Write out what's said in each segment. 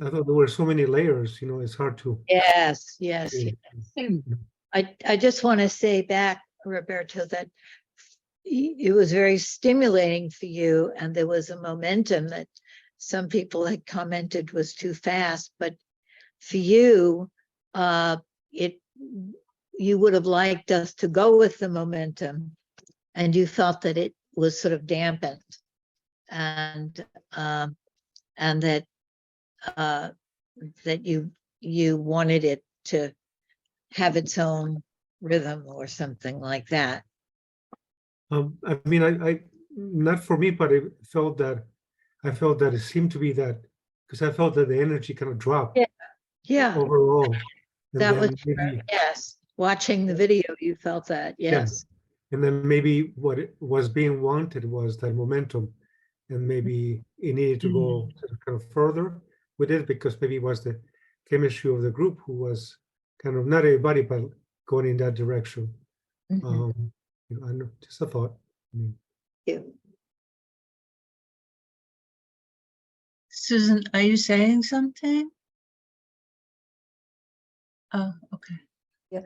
I thought there were so many layers, it's hard to. Yes, yes, Yeah. yes. I just want to say back, Roberto, that it was very stimulating for you, and there was a momentum that some people had commented was too fast, but for you, it you would have liked us to go with the momentum, and you felt that it was sort of dampened, and and that that you wanted it to have its own rhythm or something like that. I mean, I not for me, but I felt that it seemed to be that because I felt that the energy kind of dropped Yeah, overall, and that was then maybe yes. Watching the video, you felt that, yeah, yes. and then maybe what it was being wanted was that momentum, and maybe it needed to go kind of further with it because maybe it was the chemistry of the group who was kind of not everybody, but going in that direction. Mhm. I know, just a thought. I mean, You. Susan, are you saying something? Oh, okay.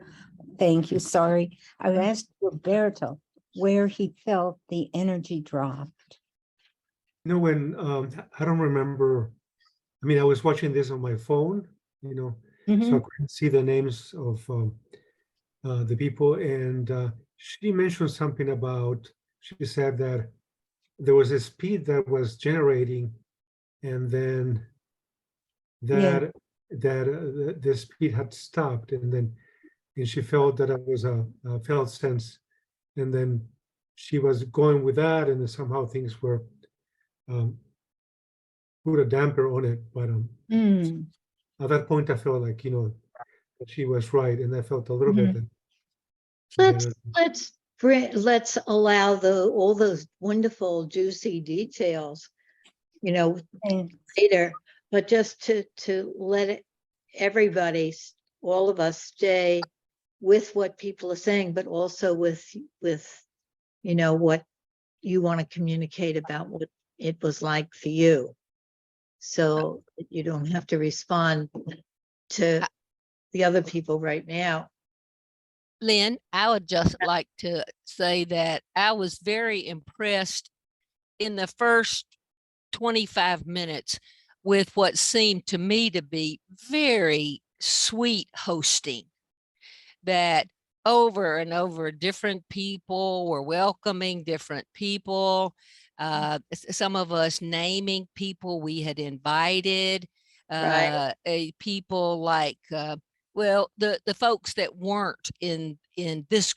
Thank you. Sorry. I asked Roberto where he felt the energy dropped. when I don't remember. I mean, I was watching this on my phone, so I couldn't see the names of the people. And she mentioned something about. She said that there was a speed that was generating, and then Yeah. that the speed had stopped, and she felt that it was a felt sense, and then she was going with that, and then somehow things were um, put a damper on it. But Mm. at that point, I felt like that she was right, and I felt a little bit Mhm. that Let's allow all those wonderful juicy details, Thanks. later, but just to let everybody, all of us, stay with what people are saying, but also with what you want to communicate about what it was like for you, so that you don't have to respond to the other people right now. Lynn, I would just like to say that I was very impressed in the first 25 minutes with what seemed to me to be very sweet hosting, that over and over different people were welcoming different people, some of us naming people we had invited, Right. people like well, the folks that weren't in this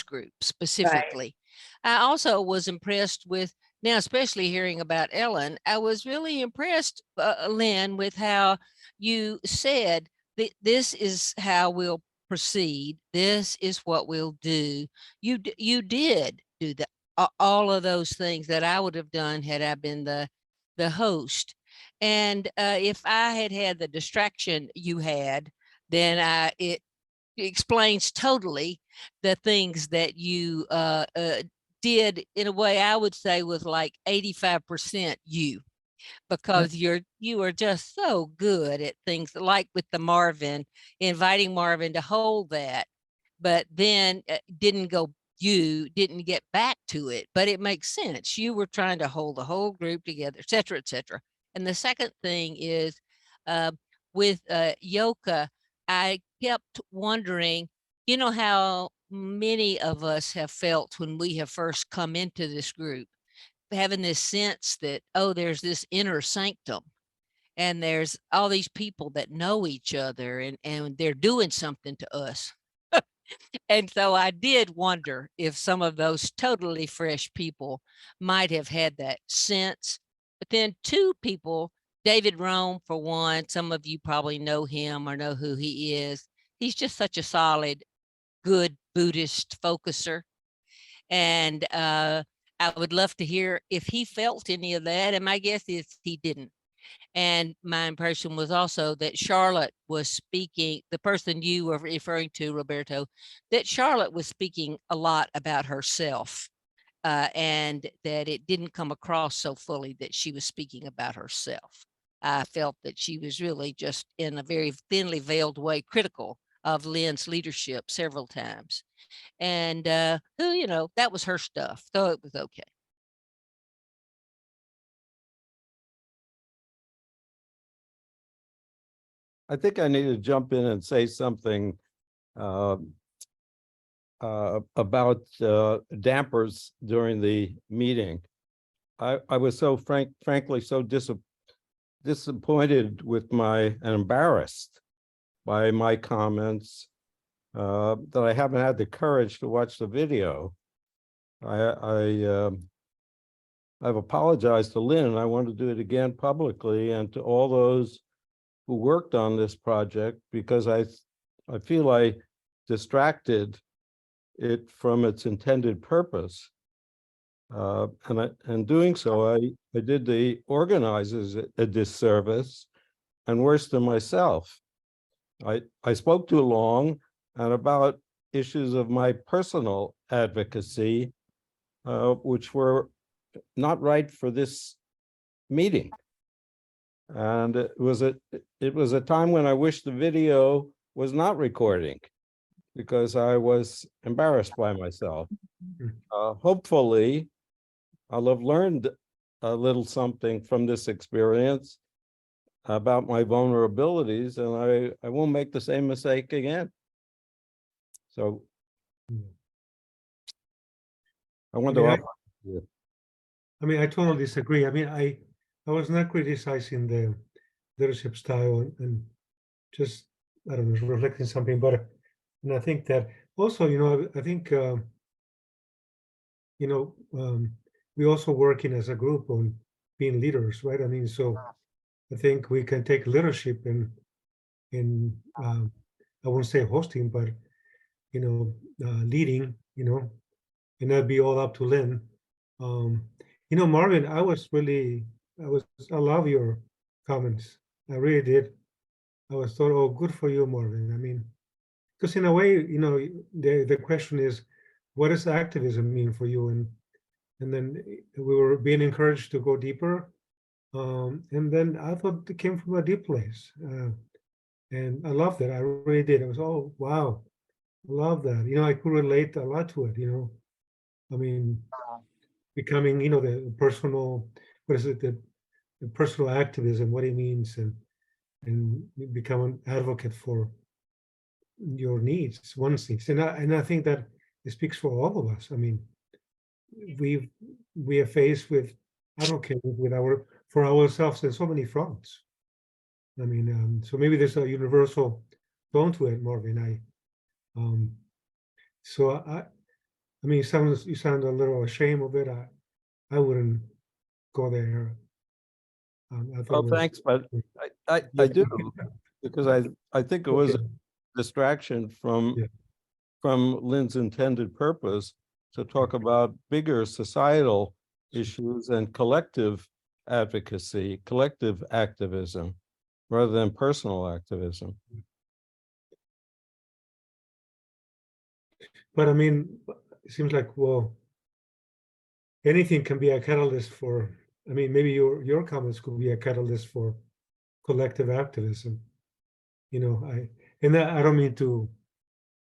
group specifically. I also was impressed with, now especially hearing about Ellen, I was really impressed, Lynn, with how you said that this is how we'll proceed. This is what we'll do. You did do all of those things that I would have done had I been the host. And if I had had the distraction you had, then it explains totally the things that you did in a way I would say was like 85% you, because you are just so good at things like with the Marvin, inviting Marvin to hold that, but then you didn't get back to it, but it makes sense. You were trying to hold the whole group together, et cetera, et cetera. And the second thing is uh, with Yoka, I kept wondering, how many of us have felt when we have first come into this group, having this sense that, oh, there's this inner sanctum and there's all these people that know each other, and they're doing something to us. And so I did wonder if some of those totally fresh people might have had that sense. But then two people, David Rome, for one, some of you probably know him or know who he is. He's just such a solid, good Buddhist focuser. And I would love to hear if he felt any of that. And my guess is he didn't. And my impression was also that Charlotte was speaking, the person you were referring to, Roberto, that Charlotte was speaking a lot about herself, and that it didn't come across so fully that she was speaking about herself. I felt that she was really just in a very thinly veiled way critical of Lynn's leadership several times. And, you know, that was her stuff, so it was okay. I think I need to jump in and say something about dampers during the meeting. I was so frankly so disappointed with and embarrassed by my comments that I haven't had the courage to watch the video. I've apologized to Lynn, and I want to do it again publicly, and to all those who worked on this project, because I feel I distracted it from its intended purpose. And doing so, I did the organizers a disservice, and worse than myself. I spoke too long and about issues of my personal advocacy, which were not right for this meeting. And it was a time when I wish the video was not recording, because I was embarrassed by myself. Hopefully, I'll have learned a little something from this experience about my vulnerabilities, and I won't make the same mistake again. So I want to offer you. I mean, I totally disagree. I mean, I was not criticizing the leadership style and just, I don't know, reflecting something, but and I think that also, you know, I think, you know, we also working as a group on being leaders, right? I mean, so I think we can take leadership in I won't say hosting, but, you know, leading, you know, and that'd be all up to Lynn. You know, Marvin, I love your comments. I really did. I was thought, oh, good for you, Marvin. I mean, because in a way, you know, the question is, what does activism mean for you? And then we were being encouraged to go deeper. And then I thought it came from a deep place. And I loved it. I really did. I was, oh, wow, I love that. You know, I could relate a lot to it, you know. I mean, becoming, you know, the personal, what is it, the personal activism, what it means, and become an advocate for your needs, one's needs. And I think that it speaks for all of us. I mean, we are faced with advocating for ourselves in so many fronts. I mean, so maybe there's a universal tone to it, Marvin. So I mean, you sound a little ashamed of it. I wouldn't go there. I thought Oh, thanks, but I do, because I think it was a distraction from Lynn's intended purpose to talk about bigger societal issues and collective advocacy, collective activism, rather than personal activism. But I mean, it seems like, well, anything can be a catalyst for, I mean, maybe your comments could be a catalyst for collective activism. You know, I don't mean to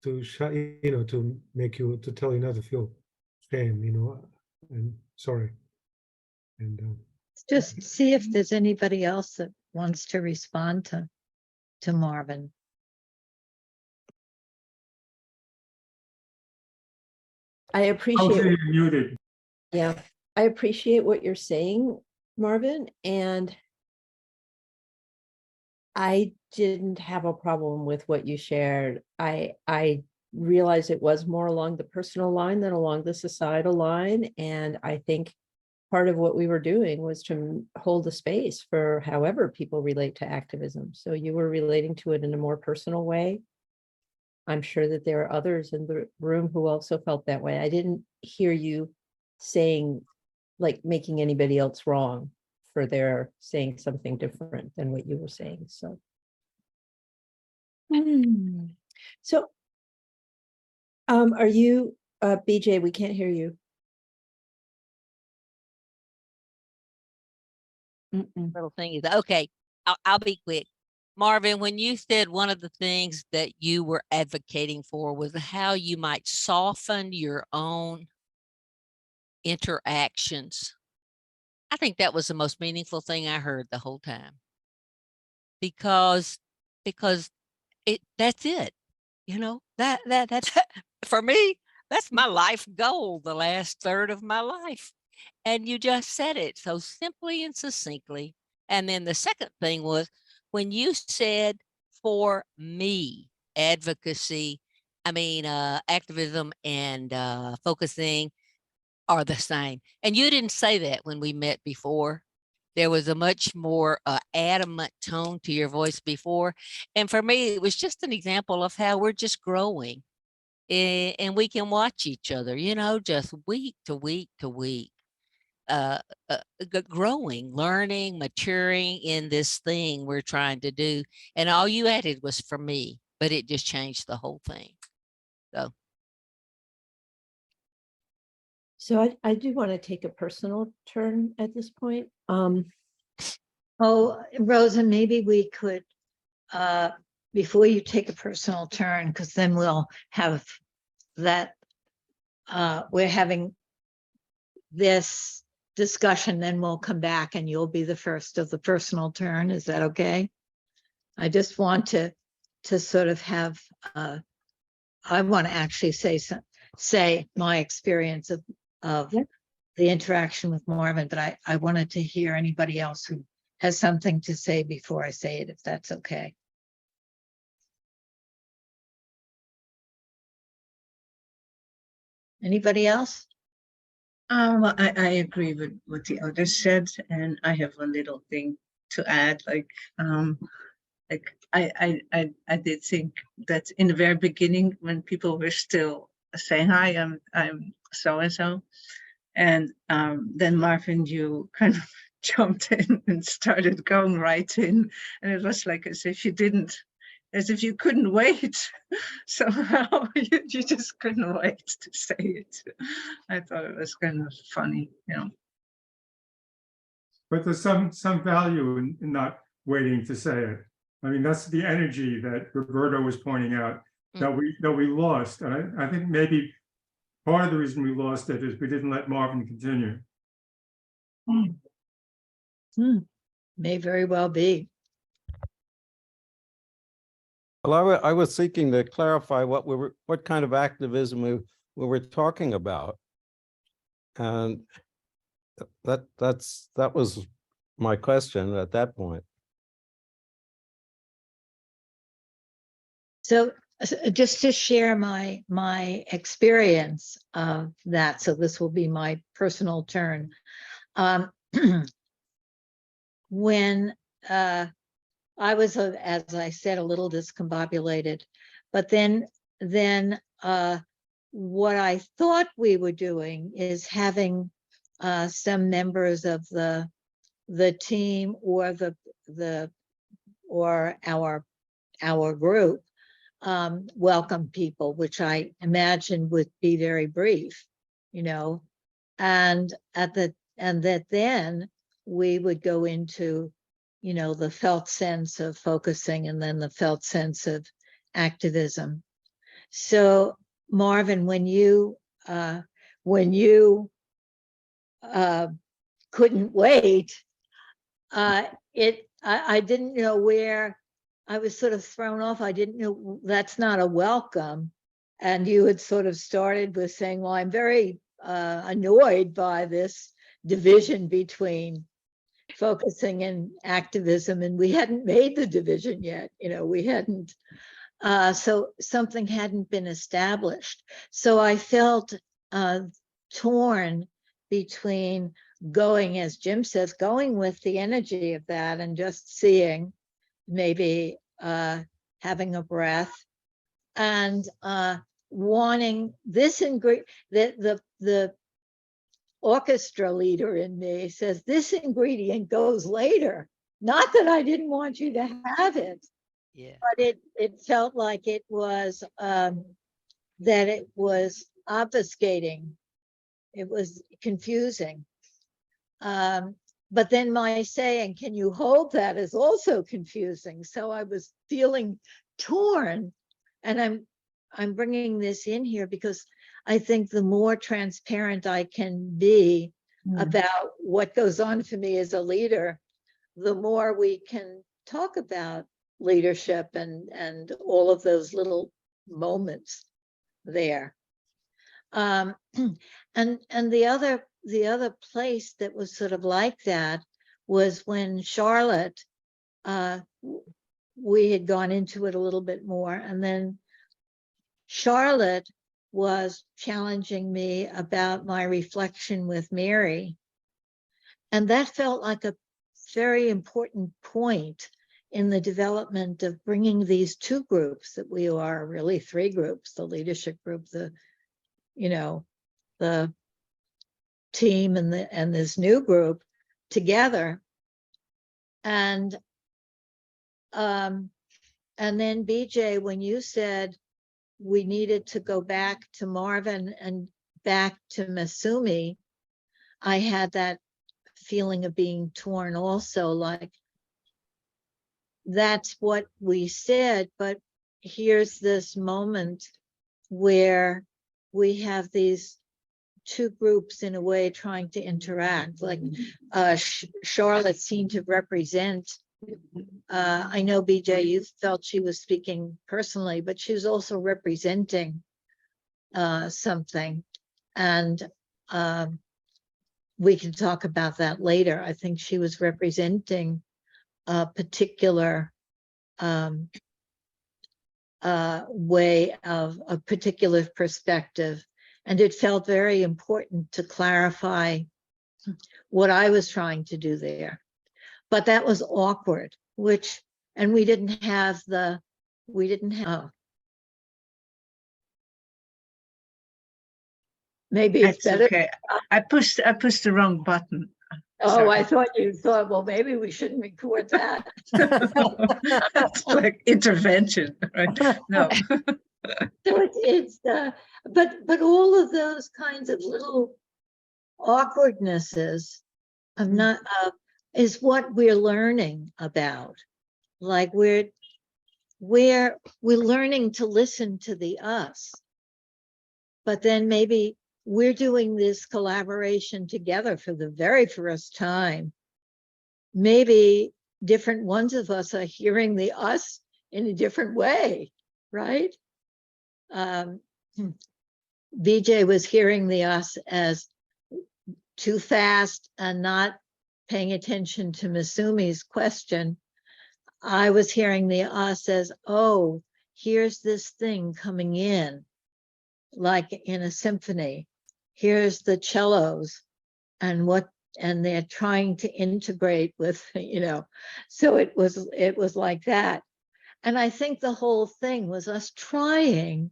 you know, to make you, to tell you not to feel shame, you know, and sorry. And Just see if there's anybody else that wants to respond to Marvin. I appreciate, you're muted. yeah, I appreciate what you're saying, Marvin, and I didn't have a problem with what you shared. I realized it was more along the personal line than along the societal line, and I think part of what we were doing was to hold a space for however people relate to activism. So you were relating to it in a more personal way. I'm sure that there are others in the room who also felt that way. I didn't hear you saying, like, making anybody else wrong for their saying something different than what you were saying. So, so, are you, BJ? We can't hear you. Little thing is okay. I'll be quick. Marvin, when you said one of the things that you were advocating for was how you might soften your own interactions, I think that was the most meaningful thing I heard the whole time. Because that's it. You know, that's for me, that's my life goal, the last third of my life. And you just said it so simply and succinctly. And then the second thing was when you said, for me, advocacy, activism and focusing are the same. And you didn't say that when we met before. There was a much more adamant tone to your voice before. And for me, it was just an example of how we're just growing. And we can watch each other, just week to week to week, growing, learning, maturing in this thing we're trying to do. And all you added was for me, but it just changed the whole thing. So I do want to take a personal turn at this point. Oh, Rosa, maybe we could, before you take a personal turn, because then we'll have that, we're having this discussion, then we'll come back and you'll be the first of the personal turn. Is that okay? I just want to sort of have, I want to actually say my experience of the interaction with Marvin, but I wanted to hear anybody else who has something to say before I say it, if that's okay. Anybody else? Well, I agree with what the others said, and I have a little thing to add. Like I did think that in the very beginning, when people were still saying hi, I'm so and so, and then Marvin, you kind of jumped in and started going right in, and it was like as if you couldn't wait. Somehow you just couldn't wait to say it. I thought it was kind of funny, But there's some value in not waiting to say it. I mean, that's the energy that Roberto was pointing out that we lost. And I think maybe part of the reason we lost it is we didn't let Marvin continue. May very well be. Well, I was seeking to clarify what kind of activism we were talking about. And that was my question at that point. So just to share my experience of that, so this will be my personal turn. When I was, as I said, a little discombobulated, but then what I thought we were doing is having some members of the team or our group welcome people, which I imagine would be very brief, and that then we would go into, the felt sense of focusing and then the felt sense of activism. So Marvin, when you couldn't wait, I didn't know where. I was sort of thrown off. I didn't know that's not a welcome. And you had sort of started with saying, well, I'm very annoyed by this division between focusing and activism. And we hadn't made the division yet. We hadn't. So something hadn't been established. So I felt torn between going, as Jim says, going with the energy of that and just seeing, maybe having a breath, and wanting this ingredient. The orchestra leader in me says this ingredient goes later. Not that I didn't want you to have it, but it felt like it was that it was obfuscating. It was confusing. but then my saying, can you hold that, is also confusing. So I was feeling torn, and I'm bringing this in here because I think the more transparent I can be about what goes on for me as a leader, the more we can talk about leadership and all of those little moments there. And the other place that was sort of like that was when Charlotte, we had gone into it a little bit more, and then Charlotte was challenging me about my reflection with Mary. And that felt like a very important point in the development of bringing these two groups that we are, really three groups, the leadership group, the team and this new group together. And then BJ, when you said we needed to go back to Marvin and back to Masumi, I had that feeling of being torn also, like that's what we said, but here's this moment where we have these two groups in a way trying to interact, like Charlotte seemed to represent, I know BJ, you felt she was speaking personally, but she was also representing something. And we can talk about that later. I think she was representing a particular way of a particular perspective. And it felt very important to clarify what I was trying to do there. But that was awkward, and we didn't have, maybe it's That's better. okay. I pushed the wrong button. Oh, Sorry. I thought you thought, well, maybe we shouldn't record that. It's like intervention, right? No. So but all of those kinds of little awkwardnesses of not is what we're learning about. Like we're learning to listen to the us, but then maybe we're doing this collaboration together for the very first time. Maybe different ones of us are hearing the us in a different way, right? BJ was hearing the us as too fast and not paying attention to Masumi's question. I was hearing the us as, oh, here's this thing coming in, like in a symphony. Here's the cellos and they're trying to integrate with, so it was like that. And I think the whole thing was us trying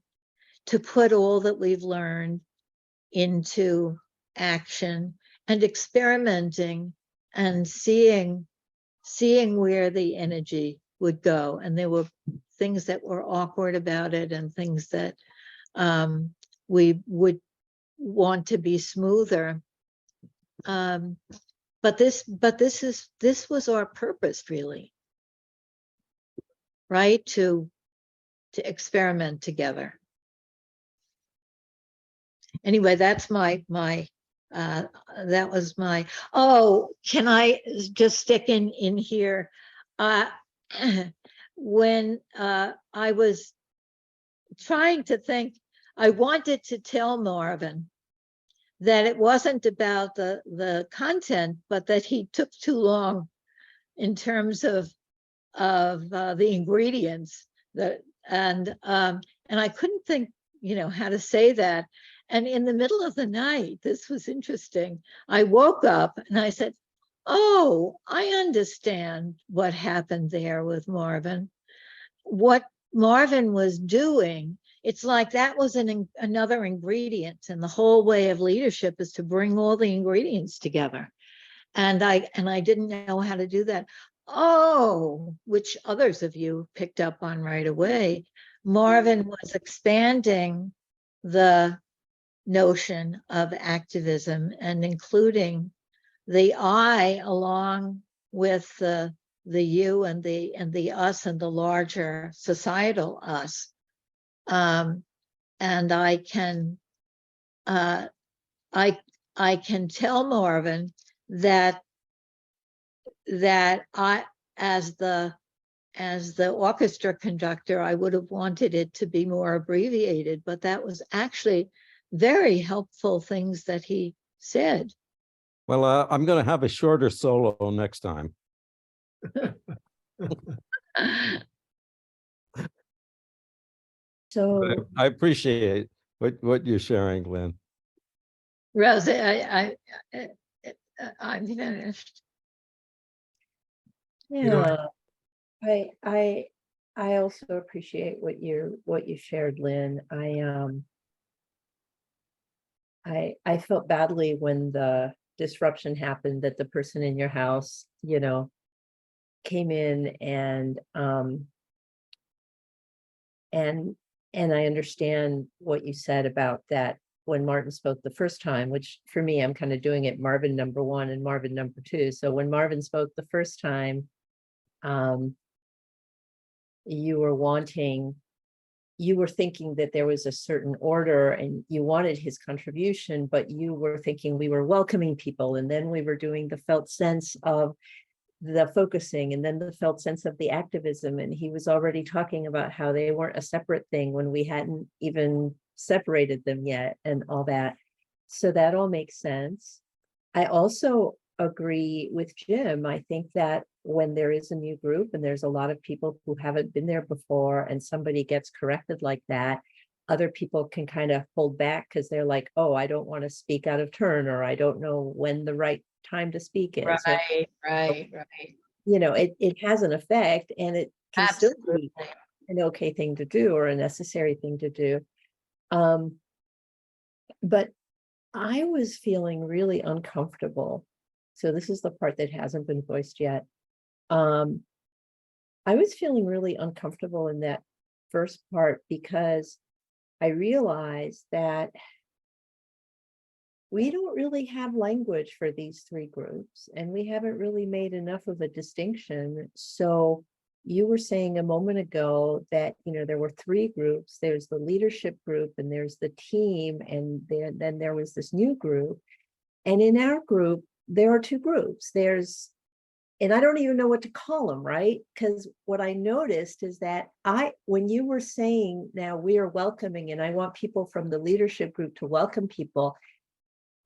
to put all that we've learned into action and experimenting and seeing where the energy would go. And there were things that were awkward about it and things that we would want to be smoother. But this was our purpose, really, right? To experiment together. Anyway, that's that was my, oh, can I just stick in here? When I was trying to think, I wanted to tell Marvin that it wasn't about the content, but that he took too long in terms of the ingredients, and I couldn't think, how to say that. And in the middle of the night, this was interesting. I woke up and I said, oh, I understand what happened there with Marvin. What Marvin was doing, it's like that was another ingredient, and the whole way of leadership is to bring all the ingredients together. And I didn't know how to do that. Oh, which others of you picked up on right away. Marvin was expanding the notion of activism and including the I along with the you and the us and the larger societal us. And I can tell Marvin that I, as the orchestra conductor, I would have wanted it to be more abbreviated, but that was actually very helpful things that he said. Well, I'm going to have a shorter solo next time. So I appreciate what you're sharing, Lynn. Rosie, I'm finished. You know, yeah, I also appreciate what you shared, Lynn. I felt badly when the disruption happened, that the person in your house, you know, came in and I understand what you said about that when Martin spoke the first time, which for me, I'm kind of doing it Marvin number 1 and Marvin number 2. So when Marvin spoke the first time, you were thinking that there was a certain order and you wanted his contribution, but you were thinking we were welcoming people. And then we were doing the felt sense of the focusing, and then the felt sense of the activism. And he was already talking about how they weren't a separate thing when we hadn't even separated them yet and all that. So that all makes sense. I also agree with Jim. I think that when there is a new group and there's a lot of people who haven't been there before and somebody gets corrected like that, other people can kind of hold back because they're like, oh, I don't want to speak out of turn, or I don't know when the right time to speak is. Right. You know, it has an effect, and it can still be an okay thing to do or a necessary thing to do. But I was feeling really uncomfortable. So this is the part that hasn't been voiced yet. I was feeling really uncomfortable in that first part because I realized that we don't really have language for these 3 groups, and we haven't really made enough of a distinction. So you were saying a moment ago that, you know, there were 3 groups. There's the leadership group and there's the team, and then there was this new group. And in our group, there are 2 groups. And I don't even know what to call them, right? Because what I noticed is that when you were saying now we are welcoming, and I want people from the leadership group to welcome people,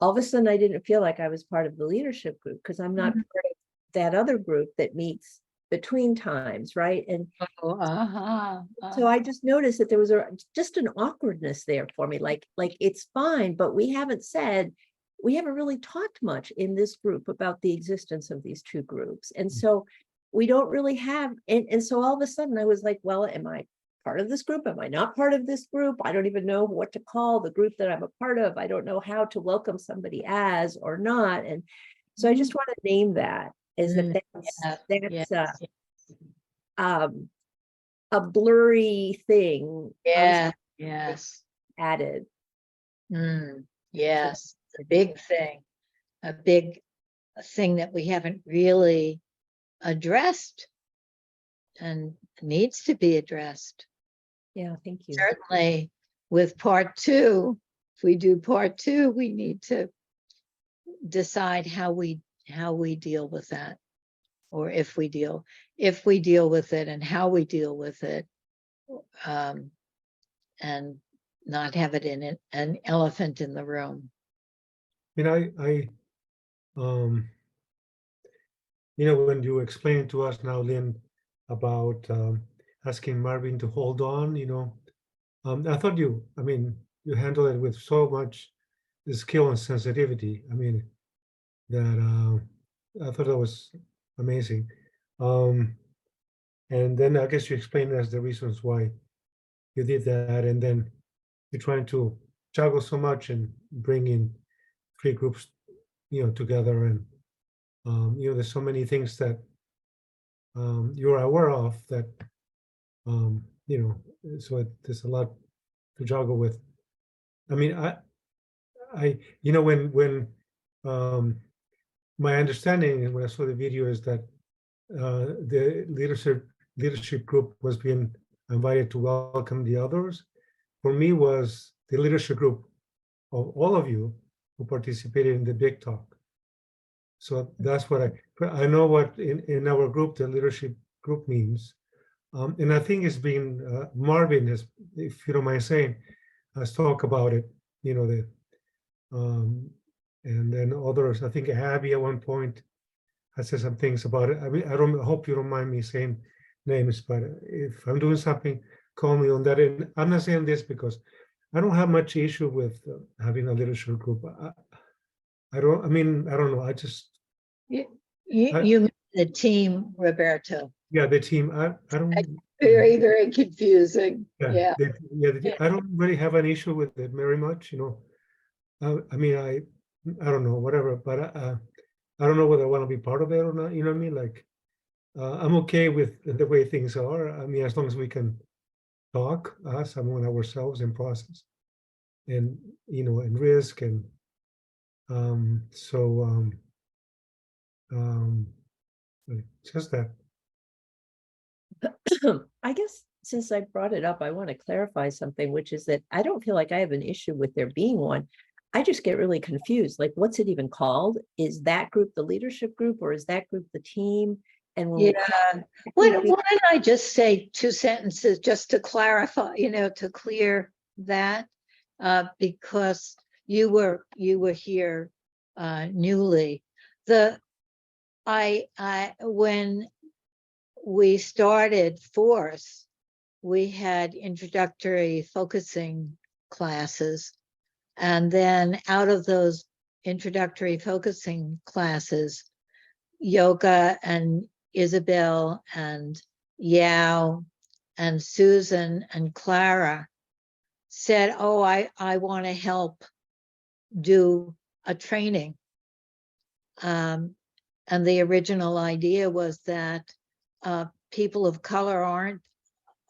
all of a sudden I didn't feel like I was part of the leadership group because I'm not part of that other group that meets between times, right? And so I just noticed that there was just an awkwardness there for me, like it's fine, but we haven't really talked much in this group about the existence of these 2 groups. And so we don't really have, and so all of a sudden I was like, well, am I part of this group? Am I not part of this group? I don't even know what to call the group that I'm a part of. I don't know how to welcome somebody as or not. And so I just want to name that, is that's a blurry thing. Yes. Added. Yes, a big thing that we haven't really addressed and needs to be addressed. Yeah, thank you. Certainly with part 2, if we do part 2, we need to decide how we deal with that, or if we deal with it and how we deal with it, and not have it in an elephant in the room. I mean, you know, when you explain to us now, Lynn, about asking Marvin to hold on, you know, I thought you handled it with so much skill and sensitivity. I mean, that I thought that was amazing. And then I guess you explained as the reasons why you did that, and then you're trying to juggle so much and bring in 3 groups, you know, together, and you know, there's so many things that you're aware of that, you know, so there's a lot to juggle with. I mean, I you know, when my understanding when I saw the video is that the leadership group was being invited to welcome the others. For me, was the leadership group of all of you who participated in the big talk. So that's what I know what in our group, the leadership group means. And I think it's been, Marvin has, if you don't mind saying, has talked about it, you know, and then others, I think Abby at one point has said some things about it. I mean, I hope you don't mind me saying names, but if I'm doing something, call me on that. And I'm not saying this because I don't have much issue with having a leadership group. I don't know. I just, I- You mean the team, Roberto. yeah, the team, I don't, Very, very confusing. Yeah. I don't really have an issue with it very much, you know. I mean, I don't know, whatever, but I don't know whether I want to be part of it or not. You know what I mean? Like, I'm okay with the way things are. I mean, as long as we can talk, us among ourselves and process, and you know, and risk, and just that. I guess since I brought it up, I want to clarify something, which is that I don't feel like I have an issue with there being one. I just get really confused. Like, what's it even called? Is that group the leadership group, or is that group the team? And when Yeah. Why don't I just say 2 sentences just to clarify, you know, to clear that, because you were here newly. When we started Force, we had introductory focusing classes. And then out of those introductory focusing classes, Yoga and Isabel and Yao and Susan and Clara said, oh, I want to help do a training. And the original idea was that people of color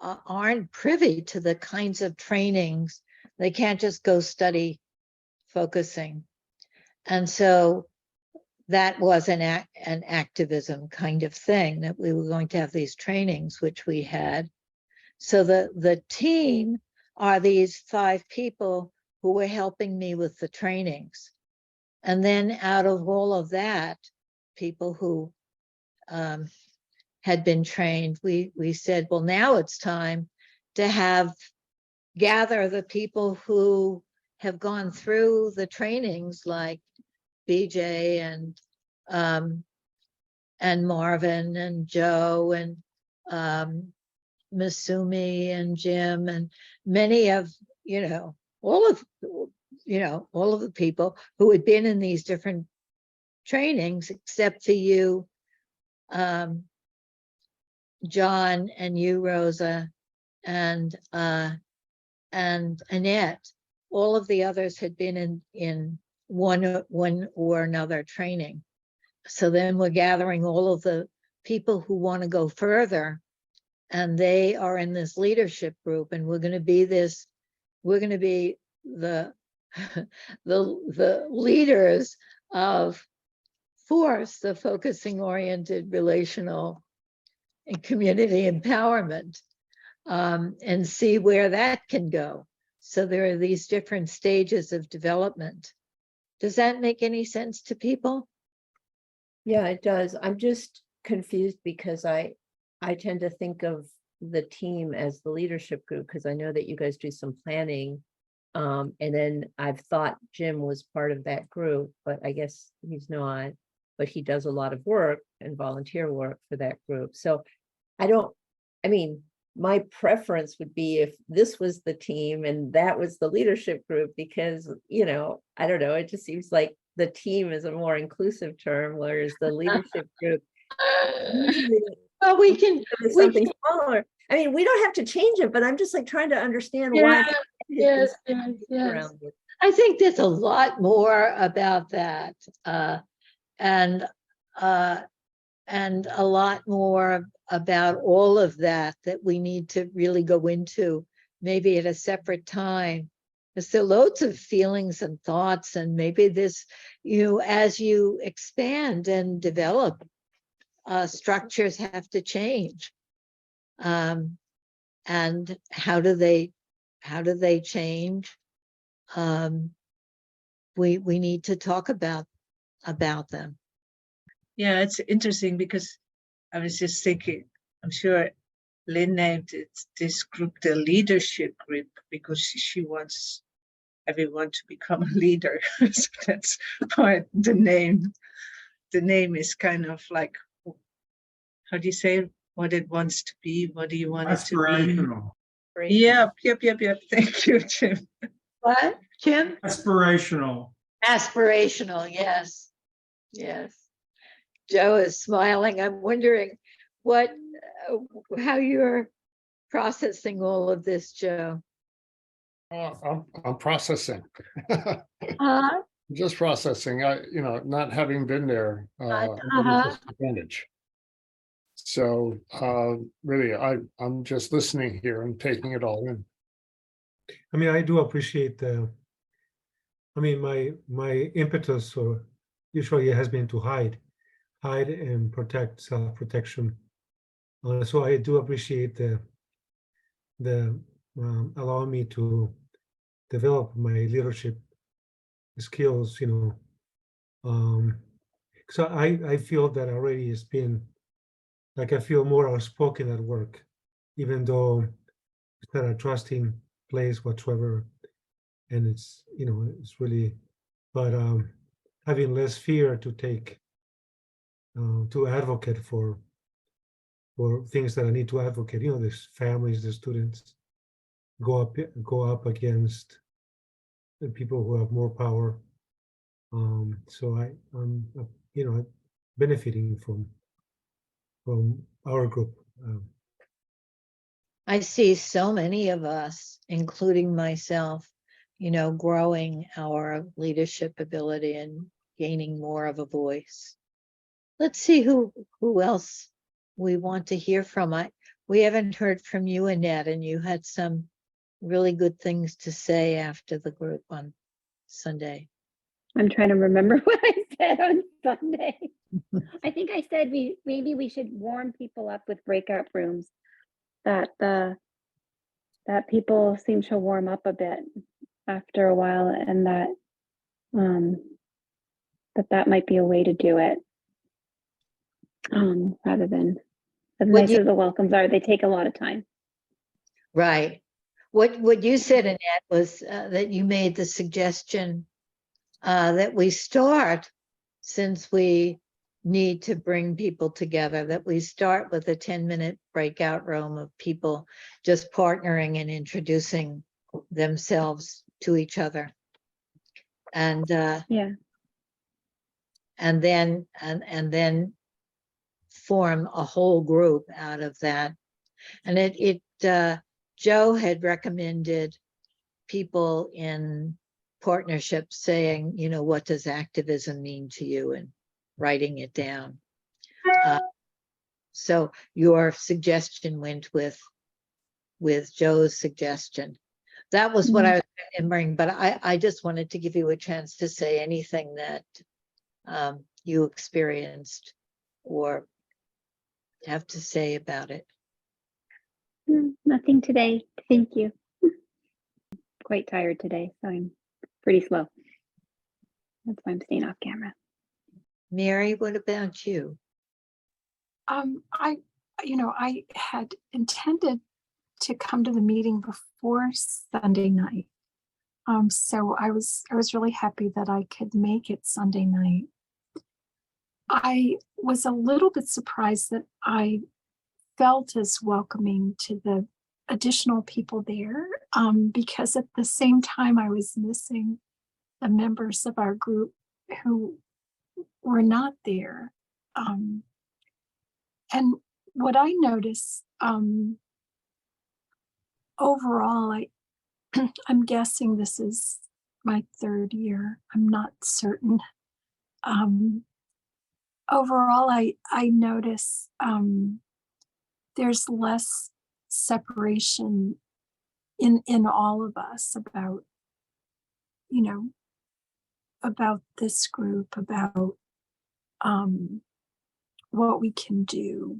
aren't privy to the kinds of trainings. They can't just go study focusing. And so that was an activism kind of thing, that we were going to have these trainings, which we had. So the team are these 5 people who were helping me with the trainings. And then out of all of that, people who had been trained, we said, well, now it's time to gather the people who have gone through the trainings, like BJ and Marvin and Joe and Masumi and Jim and many of, all of the people who had been in these different trainings, except for you, John, and you, Rosa, and Annette. All of the others had been in one or another training. So then we're gathering all of the people who want to go further, and they are in this leadership group, and we're going to be the leaders of Force, the focusing oriented relational and community empowerment, and see where that can go. So there are these different stages of development. Does that make any sense to people? Yeah, it does. I'm just confused because I tend to think of the team as the leadership group, because I know that you guys do some planning. And then I've thought Jim was part of that group, but I guess he's not. But he does a lot of work and volunteer work for that group. So my preference would be if this was the team and that was the leadership group, because, I don't know, it just seems like the team is a more inclusive term, whereas the leadership group. Well, we can Something smaller. I mean, we don't have to change it, but I'm just like trying to understand why. Yes. I think there's a lot more about that, and a lot more about all of that we need to really go into, maybe at a separate time. there are loads of feelings and thoughts, and maybe this, as you expand and develop, structures have to change. And how do they change? We need to talk about them. Yeah, it's interesting because I was just thinking, I'm sure Lynn named this group the leadership group because she wants everyone to become a leader. So that's why the name is kind of like, how do you say what it wants to be? What do you want it to be? Aspirational. Yep. Thank you, Jim. What, Jim? Aspirational. Aspirational, yes. Joe is smiling. I'm wondering how you're processing all of this, Joe. I'm processing. Uh-huh. Just processing. Not having been there, Uh-huh. disadvantage. So really, I'm just listening here and taking it all in. I mean, I do appreciate my impetus usually has been to hide and protect, self-protection. So I do appreciate the allowing me to develop my leadership skills, so I feel that already it's been like I feel more outspoken at work, even though it's not a trusting place whatsoever, and it's it's really, but having less fear to take to advocate for things that I need to advocate. There's families, the students go up against the people who have more power. So I'm benefiting from our group. I see so many of us, including myself, growing our leadership ability and gaining more of a voice. Let's see who else we want to hear from. We haven't heard from you, Annette, and you had some really good things to say after the group on Sunday. I'm trying to remember what I said on Sunday. I think I said maybe we should warm people up with breakout rooms, that people seem to warm up a bit after a while, and that that might be a way to do it, rather than, as nice as the welcomes are, they take a lot of time. Right. What you said, Annette, was that you made the suggestion that we start, since we need to bring people together, that we start with a 10-minute breakout room of people just partnering and introducing themselves to each other. And Yeah. And then form a whole group out of that. And Joe had recommended people in partnerships saying, what does activism mean to you, and writing it down. So your suggestion went with Joe's suggestion. That was what I was remembering, but I just wanted to give you a chance to say anything that you experienced or have to say about it. Nothing today. Thank you. Quite tired today, so I'm pretty slow. That's why I'm staying off camera. Mary, what about you? I had intended to come to the meeting before Sunday night. So I was really happy that I could make it Sunday night. I was a little bit surprised that I felt as welcoming to the additional people there, because at the same time I was missing the members of our group who were not there. And what I noticed, overall, I'm guessing this is my third year. I'm not certain. Overall, I notice there's less separation in all of us about you know, about this group, about what we can do,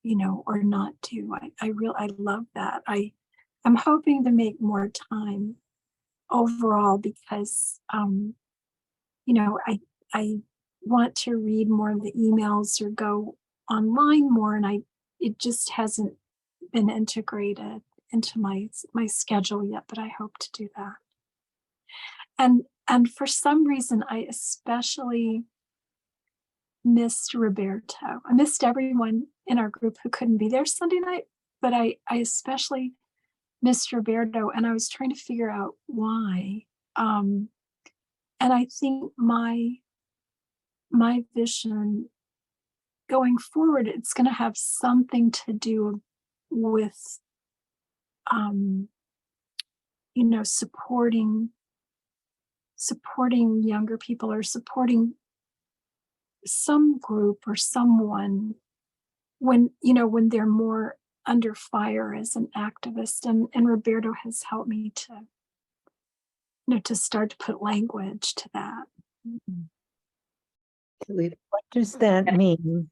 you know, or not do. I love that. I'm hoping to make more time overall because, you know, I want to read more of the emails or go online more, and it just hasn't been integrated into my schedule yet, but I hope to do that. And for some reason, I especially missed Roberto. I missed everyone in our group who couldn't be there Sunday night, but I especially missed Roberto, and I was trying to figure out why. And I think my vision going forward, it's going to have something to do with, you know, supporting younger people, or supporting some group or someone when, you know, when they're more under fire as an activist. And Roberto has helped me to, you know, to start to put language to that. What does that mean?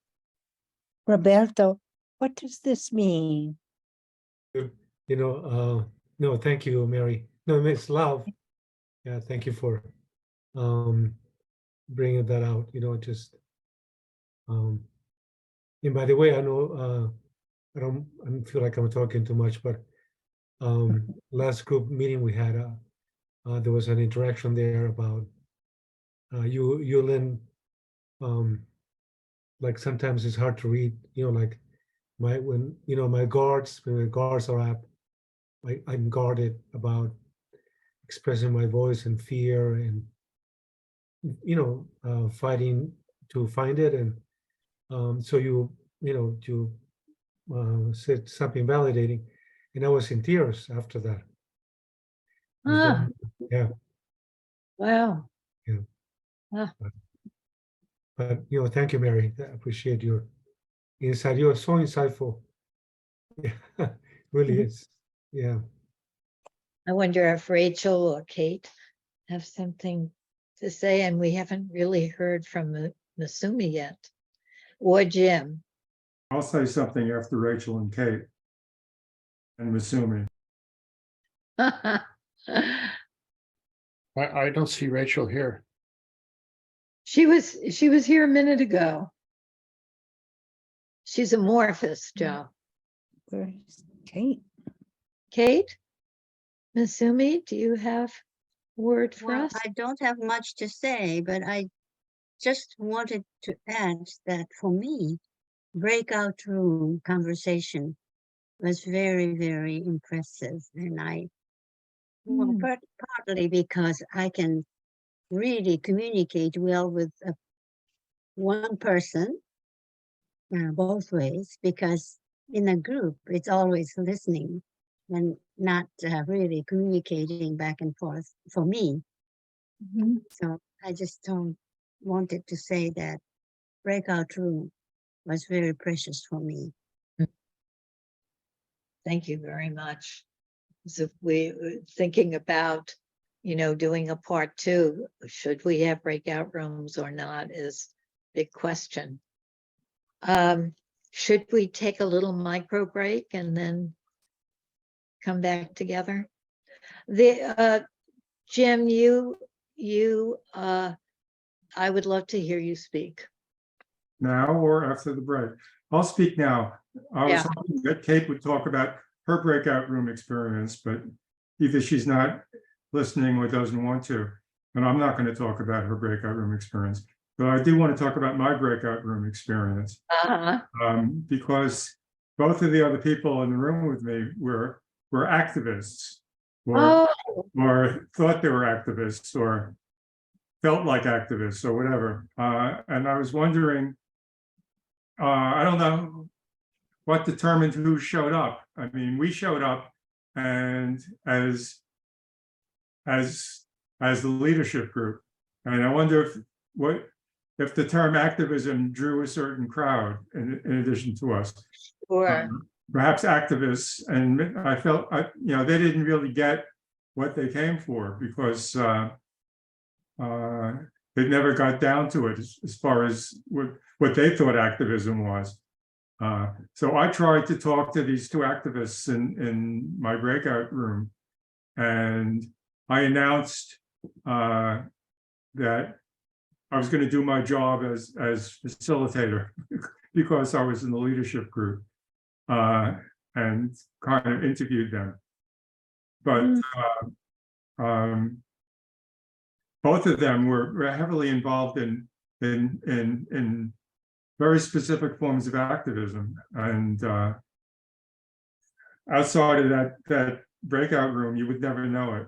Roberto, what does this mean? You know, no, thank you, Mary. No, Miss Love. Yeah, thank you for bringing that out. You know, just and by the way, I know I don't feel like I'm talking too much, but last group meeting we had, there was an interaction there about you, Lynn. Like sometimes it's hard to read. You know, like when you know my guards, when the guards are up, I'm guarded about expressing my voice and fear, and you know, fighting to find it. And so you know, you said something validating, and I was in tears after that. Yeah. Wow. Yeah. Ah. But you know, thank you, Mary. I appreciate your insight. You are so insightful. Yeah, really is. Yeah. I wonder if Rachel or Kate have something to say, and we haven't really heard from Masumi yet, or Jim. I'll say something after Rachel and Kate and Masumi. I don't see Rachel here. She was here a minute ago. She's amorphous, Joe. Where's Kate? Kate? Masumi, do you have a word for Well, us? I don't have much to say, but I just wanted to add that for me, breakout room conversation was very, very impressive. And well, partly because I can really communicate well with one person, both ways, because in a group, it's always listening and not really communicating back and forth for me. So I just wanted to say that breakout room was very precious for me. Thank you very much. So we were thinking about, you know, doing a part 2. Should we have breakout rooms or not is a big question. Should we take a little micro break and then come back together? Jim, I would love to hear you speak. Now or after the break? I'll speak now. I was hoping that Kate would talk about her breakout room experience, but either she's not listening or doesn't want to. And I'm not going to talk about her breakout room experience, but I do want to talk about my breakout room experience. Because both of the other people in the room with me were activists, or thought they were activists, or felt like activists, or whatever. And I was wondering, I don't know what determined who showed up. I mean, we showed up, and as the leadership group, and I wonder if the term activism drew a certain crowd in addition to us. Perhaps activists, and I felt, you know, they didn't really get what they came for, because They never got down to it as far as what they thought activism was. So I tried to talk to these two activists in my breakout room, and I announced that I was going to do my job as facilitator because I was in the leadership group, and kind of interviewed them. But both of them were heavily involved in very specific forms of activism, and outside of that breakout room, you would never know it.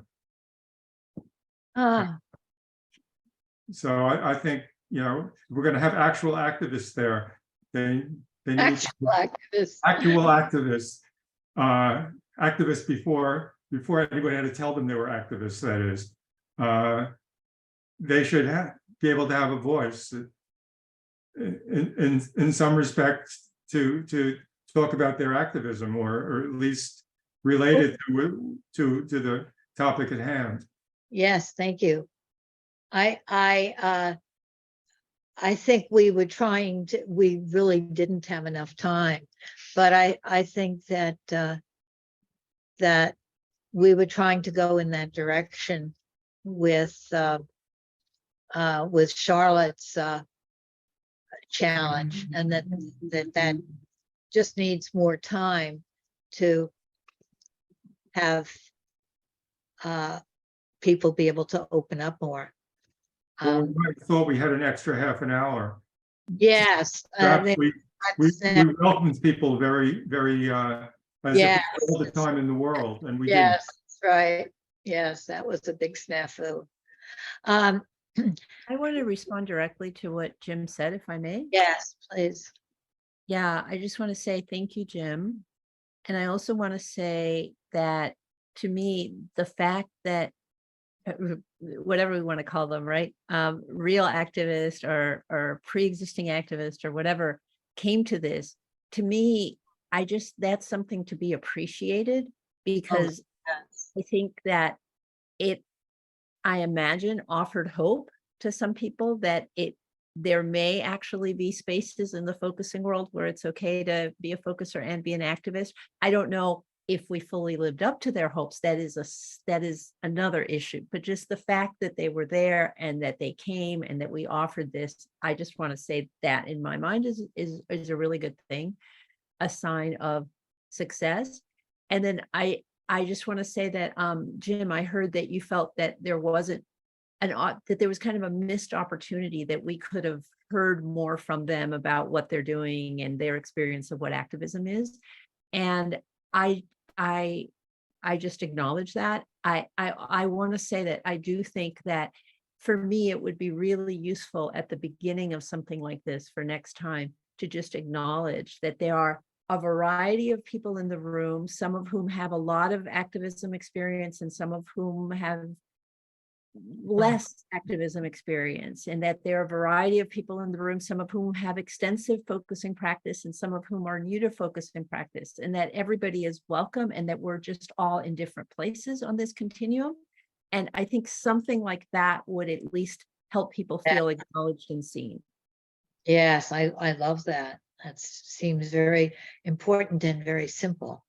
Ah, So I think, you know, we're going to have actual activists there. They need actual activists. actual activists, activists before anybody had to tell them they were activists. That is, they should be able to have a voice in some respects to talk about their activism, or at least related to the topic at hand. Yes, thank you. I think we were trying to, we really didn't have enough time, but I think that that we were trying to go in that direction with Charlotte's challenge, and that just needs more time to have people be able to open up more. Well, we might have thought we had an extra half an hour. Yes. Perhaps we welcomed people very as if all the time in the world, and we didn't. Yes, that's right. Yes, that was a big snafu. I want to respond directly to what Jim said, if I may. Yes, please. Yeah, I just want to say thank you, Jim. And I also want to say that, to me, the fact that whatever we want to call them, right? Real activist or pre-existing activist or whatever came to this, to me, that's something to be appreciated, because I think that I imagine offered hope to some people that there may actually be spaces in the focusing world where it's okay to be a focuser and be an activist. I don't know if we fully lived up to their hopes. That is another issue, but just the fact that they were there and that they came and that we offered this, I just want to say that in my mind is a really good thing, a sign of success. And then I just want to say that, Jim, I heard that you felt that there wasn't that there was kind of a missed opportunity, that we could have heard more from them about what they're doing and their experience of what activism is. And I just acknowledge that. I want to say that I do think that for me, it would be really useful at the beginning of something like this for next time to just acknowledge that there are a variety of people in the room, some of whom have a lot of activism experience and some of whom have less activism experience, and that there are a variety of people in the room, some of whom have extensive focusing practice and some of whom are new to focusing practice, and that everybody is welcome and that we're just all in different places on this continuum. And I think something like that would at least help people feel acknowledged and seen. Yes, I love that. That seems very important and very simple.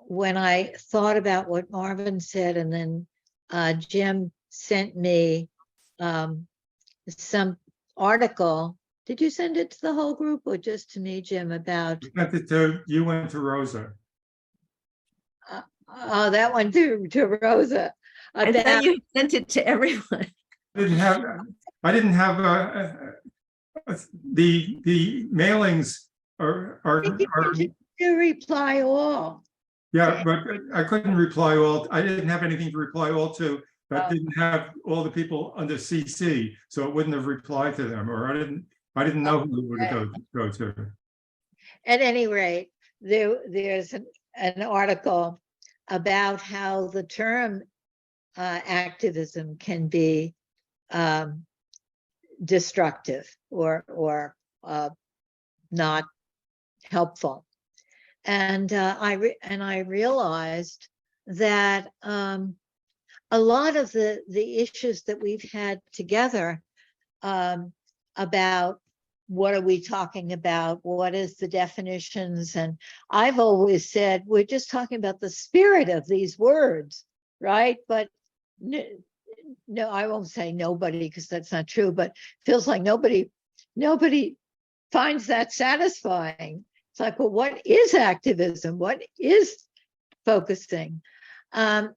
When I thought about what Marvin said, and then Jim sent me some article. Did you send it to the whole group or just to me, Jim, about? We sent it to you and to Rosa. Oh, that one to Rosa. I thought you sent it to everyone. I didn't have the mailings are to reply all. Yeah, but I couldn't reply all. I didn't have anything to reply all to that didn't have all the people under CC, so it wouldn't have replied to them, or I didn't know who it would go to. At any rate, there's an article about how the term activism can be destructive or not helpful. And I realized that a lot of the issues that we've had together about what are we talking about, what is the definitions, and I've always said we're just talking about the spirit of these words, right? But no, I won't say nobody because that's not true, but feels like nobody finds that satisfying. It's like, well, what is activism? What is focusing? And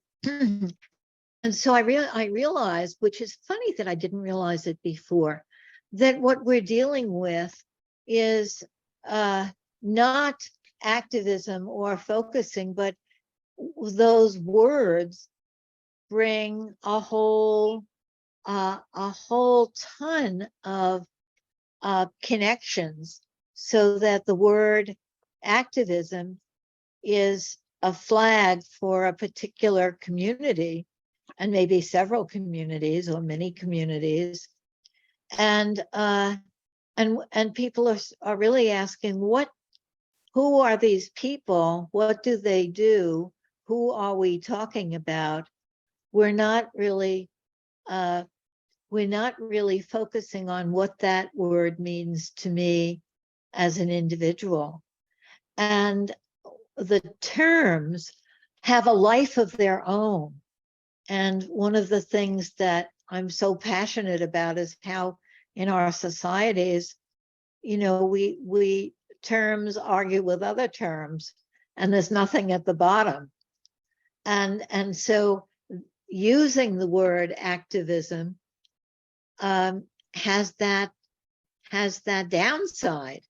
so I realized, which is funny that I didn't realize it before, that what we're dealing with is not activism or focusing, but those words bring a whole ton of connections, so that the word activism is a flag for a particular community, and maybe several communities or many communities, and people are really asking, who are these people? What do they do? Who are we talking about? We're not really focusing on what that word means to me as an individual. And the terms have a life of their own. And one of the things that I'm so passionate about is how in our societies, we terms argue with other terms, and there's nothing at the bottom. And so using the word activism has that downside.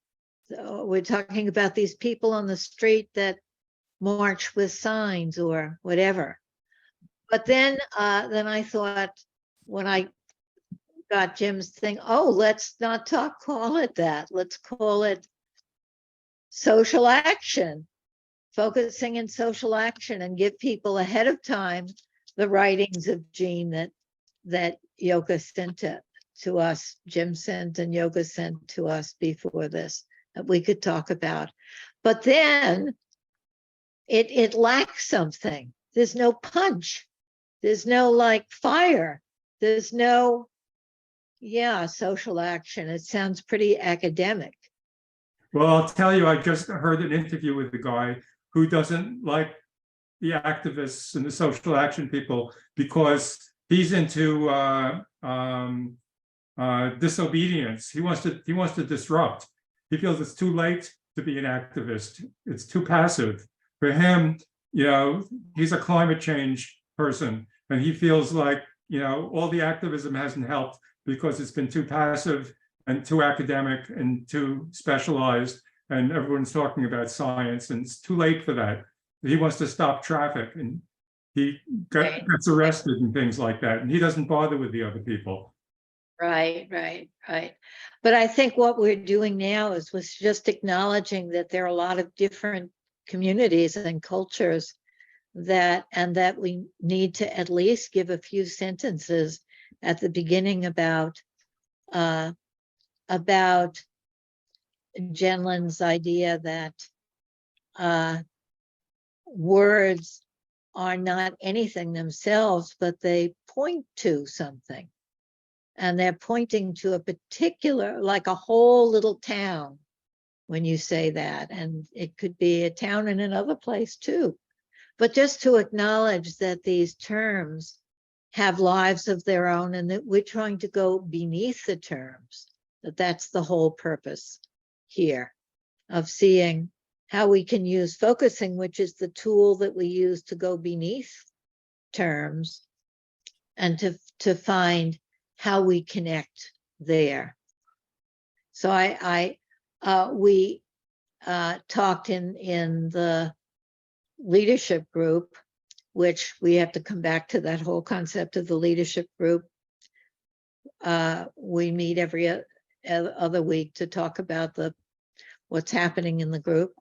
So we're talking about these people on the street that march with signs or whatever. But then I thought, when I got Jim's thing, let's not call it that. Let's call it social action, focusing in social action, and give people ahead of time the writings of Jean that Yoga sent to us, Jim sent and Yoga sent to us before this, that we could talk about. But then it lacks something. There's no punch. There's no fire. There's no, social action. It sounds pretty academic. Well, I'll tell you, I just heard an interview with a guy who doesn't like the activists and the social action people because he's into disobedience. He wants to disrupt. He feels it's too late to be an activist. It's too passive. For him, he's a climate change person, and he feels like, all the activism hasn't helped because it's been too passive and too academic and too specialized, and everyone's talking about science, and it's too late for that. He wants to stop traffic, and he gets arrested and things like that, and he doesn't bother with the other people. Right. But I think what we're doing now is was just acknowledging that there are a lot of different communities and cultures that we need to at least give a few sentences at the beginning about Jen Lynn's idea that words are not anything themselves, but they point to something. And they're pointing to a particular, like a whole little town when you say that. And it could be a town in another place too. But just to acknowledge that these terms have lives of their own, and that we're trying to go beneath the terms, that's the whole purpose here of seeing how we can use focusing, which is the tool that we use to go beneath terms, and to find how we connect there. So we talked in the leadership group, which we have to come back to that whole concept of the leadership group. We meet every other week to talk about what's happening in the group.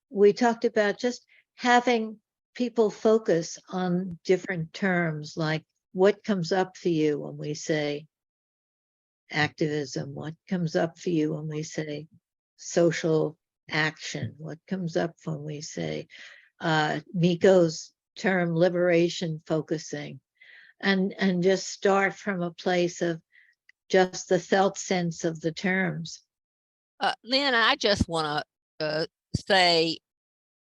We talked about just having people focus on different terms, like what comes up for you when we say activism, what comes up for you when we say social action, what comes up when we say Miko's term liberation focusing, and just start from a place of just the felt sense of the terms. Lynn, I just want to say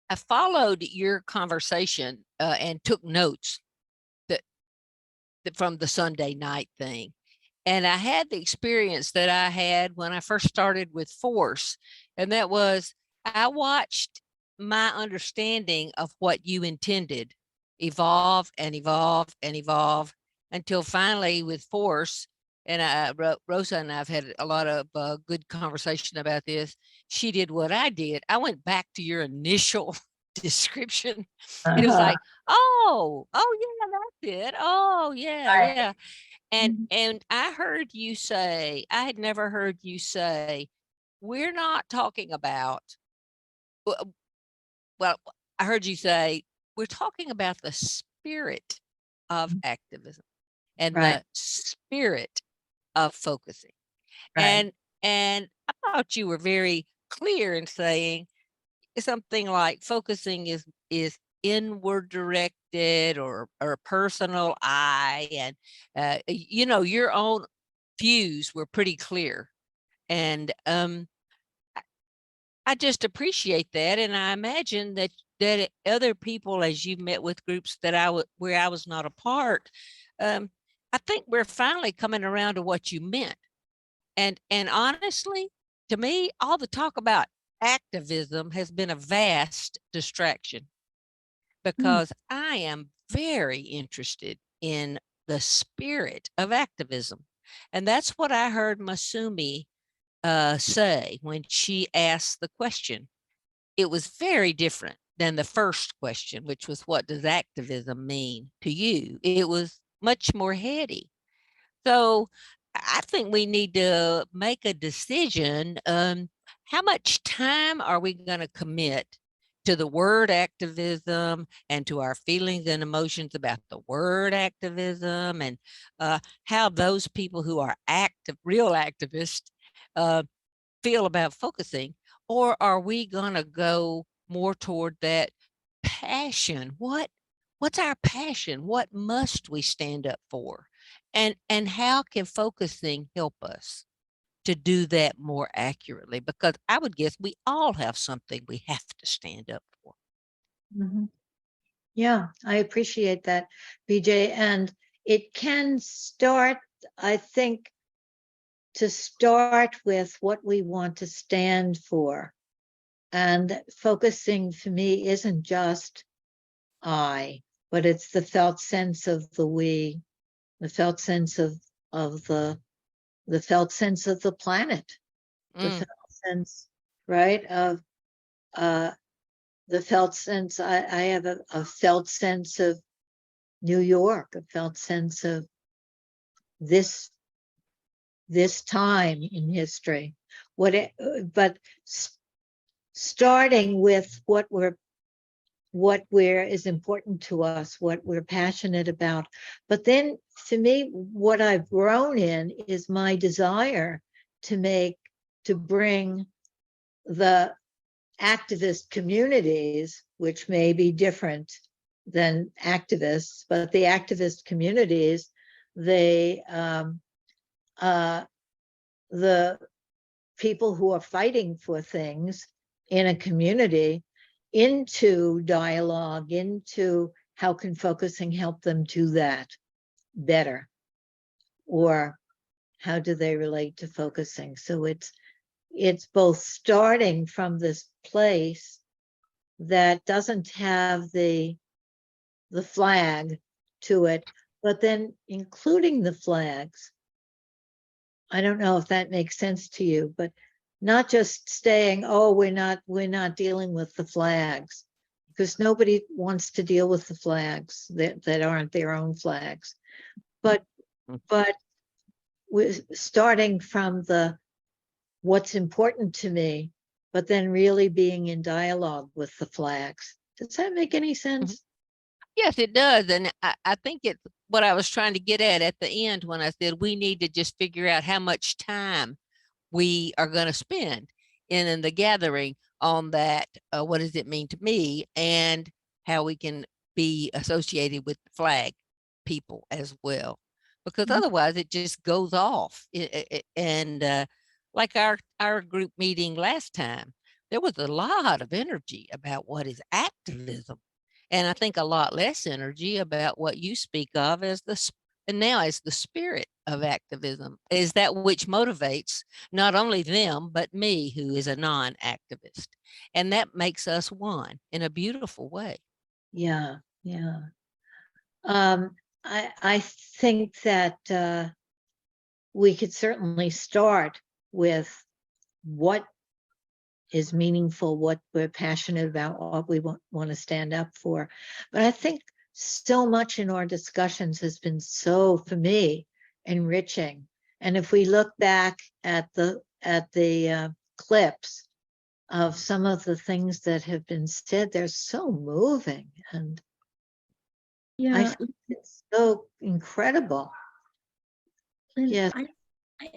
I followed your conversation and took notes that from the Sunday night thing. And I had the experience that I had when I first started with force. And that was, I watched my understanding of what you intended evolve and evolve and evolve until finally with force. And Rosa and I've had a lot of good conversation about this. She did what I did. I went back to your initial description. It was like, oh yeah, that's it. Oh yeah, Right. yeah. And I heard you say, I had never heard you say, we're not talking about, well, I heard you say, we're talking about the spirit of activism and Right. the spirit of focusing. Right. And I thought you were very clear in saying something like focusing is inward directed or personal I, and you know, your own views were pretty clear. And I just appreciate that. And I imagine that other people, as you met with groups that where I was not a part, I think we're finally coming around to what you meant. And honestly, to me, all the talk about activism has been a vast distraction, because I am very interested in the spirit of activism. And that's what I heard Masumi say when she asked the question. It was very different than the first question, which was, what does activism mean to you? It was much more heady. So I think we need to make a decision. How much time are we going to commit to the word activism and to our feelings and emotions about the word activism, and how those people who are real activists feel about focusing? Or are we going to go more toward that passion? What's our passion? What must we stand up for? And how can focusing help us to do that more accurately? Because I would guess we all have something we have to stand up for. Yeah, I appreciate that, BJ. And it can start, I think, to start with what we want to stand for. And focusing for me isn't just I, but it's the felt sense of the we, the felt sense of the felt sense of the planet, the felt sense, right, of the felt sense. I have a felt sense of New York, a felt sense of this time in history. But starting with what is important to us, what we're passionate about. But then for me, what I've grown in is my desire to bring the activist communities, which may be different than activists, but the activist communities, the people who are fighting for things in a community, into dialogue, into how can focusing help them do that better, or how do they relate to focusing? So it's both starting from this place that doesn't have the flag to it, but then including the flags. I don't know if that makes sense to you, but not just saying, oh, we're not dealing with the flags, because nobody wants to deal with the flags that aren't their own flags. But we're starting from what's important to me, but then really being in dialogue with the flags. Does that make any sense? Yes, it does. And I think it's what I was trying to get at the end when I said we need to just figure out how much time we are going to spend in the gathering on that. What does it mean to me, and how we can be associated with flag people as well, because Mhm. otherwise it just goes off. And like our group meeting last time, there was a lot of energy about what is activism, and I think a lot less energy about what you speak of as and now as the spirit of activism, is that which motivates not only them but me, who is a non-activist, and that makes us one in a beautiful way. Yeah, yeah. I think that we could certainly start with what is meaningful, what we're passionate about, what we want to stand up for. But I think so much in our discussions has been so, for me, enriching. And if we look back at the clips of some of the things that have been said, they're so moving, and I Yeah, think it's so incredible. Lynn, Yes.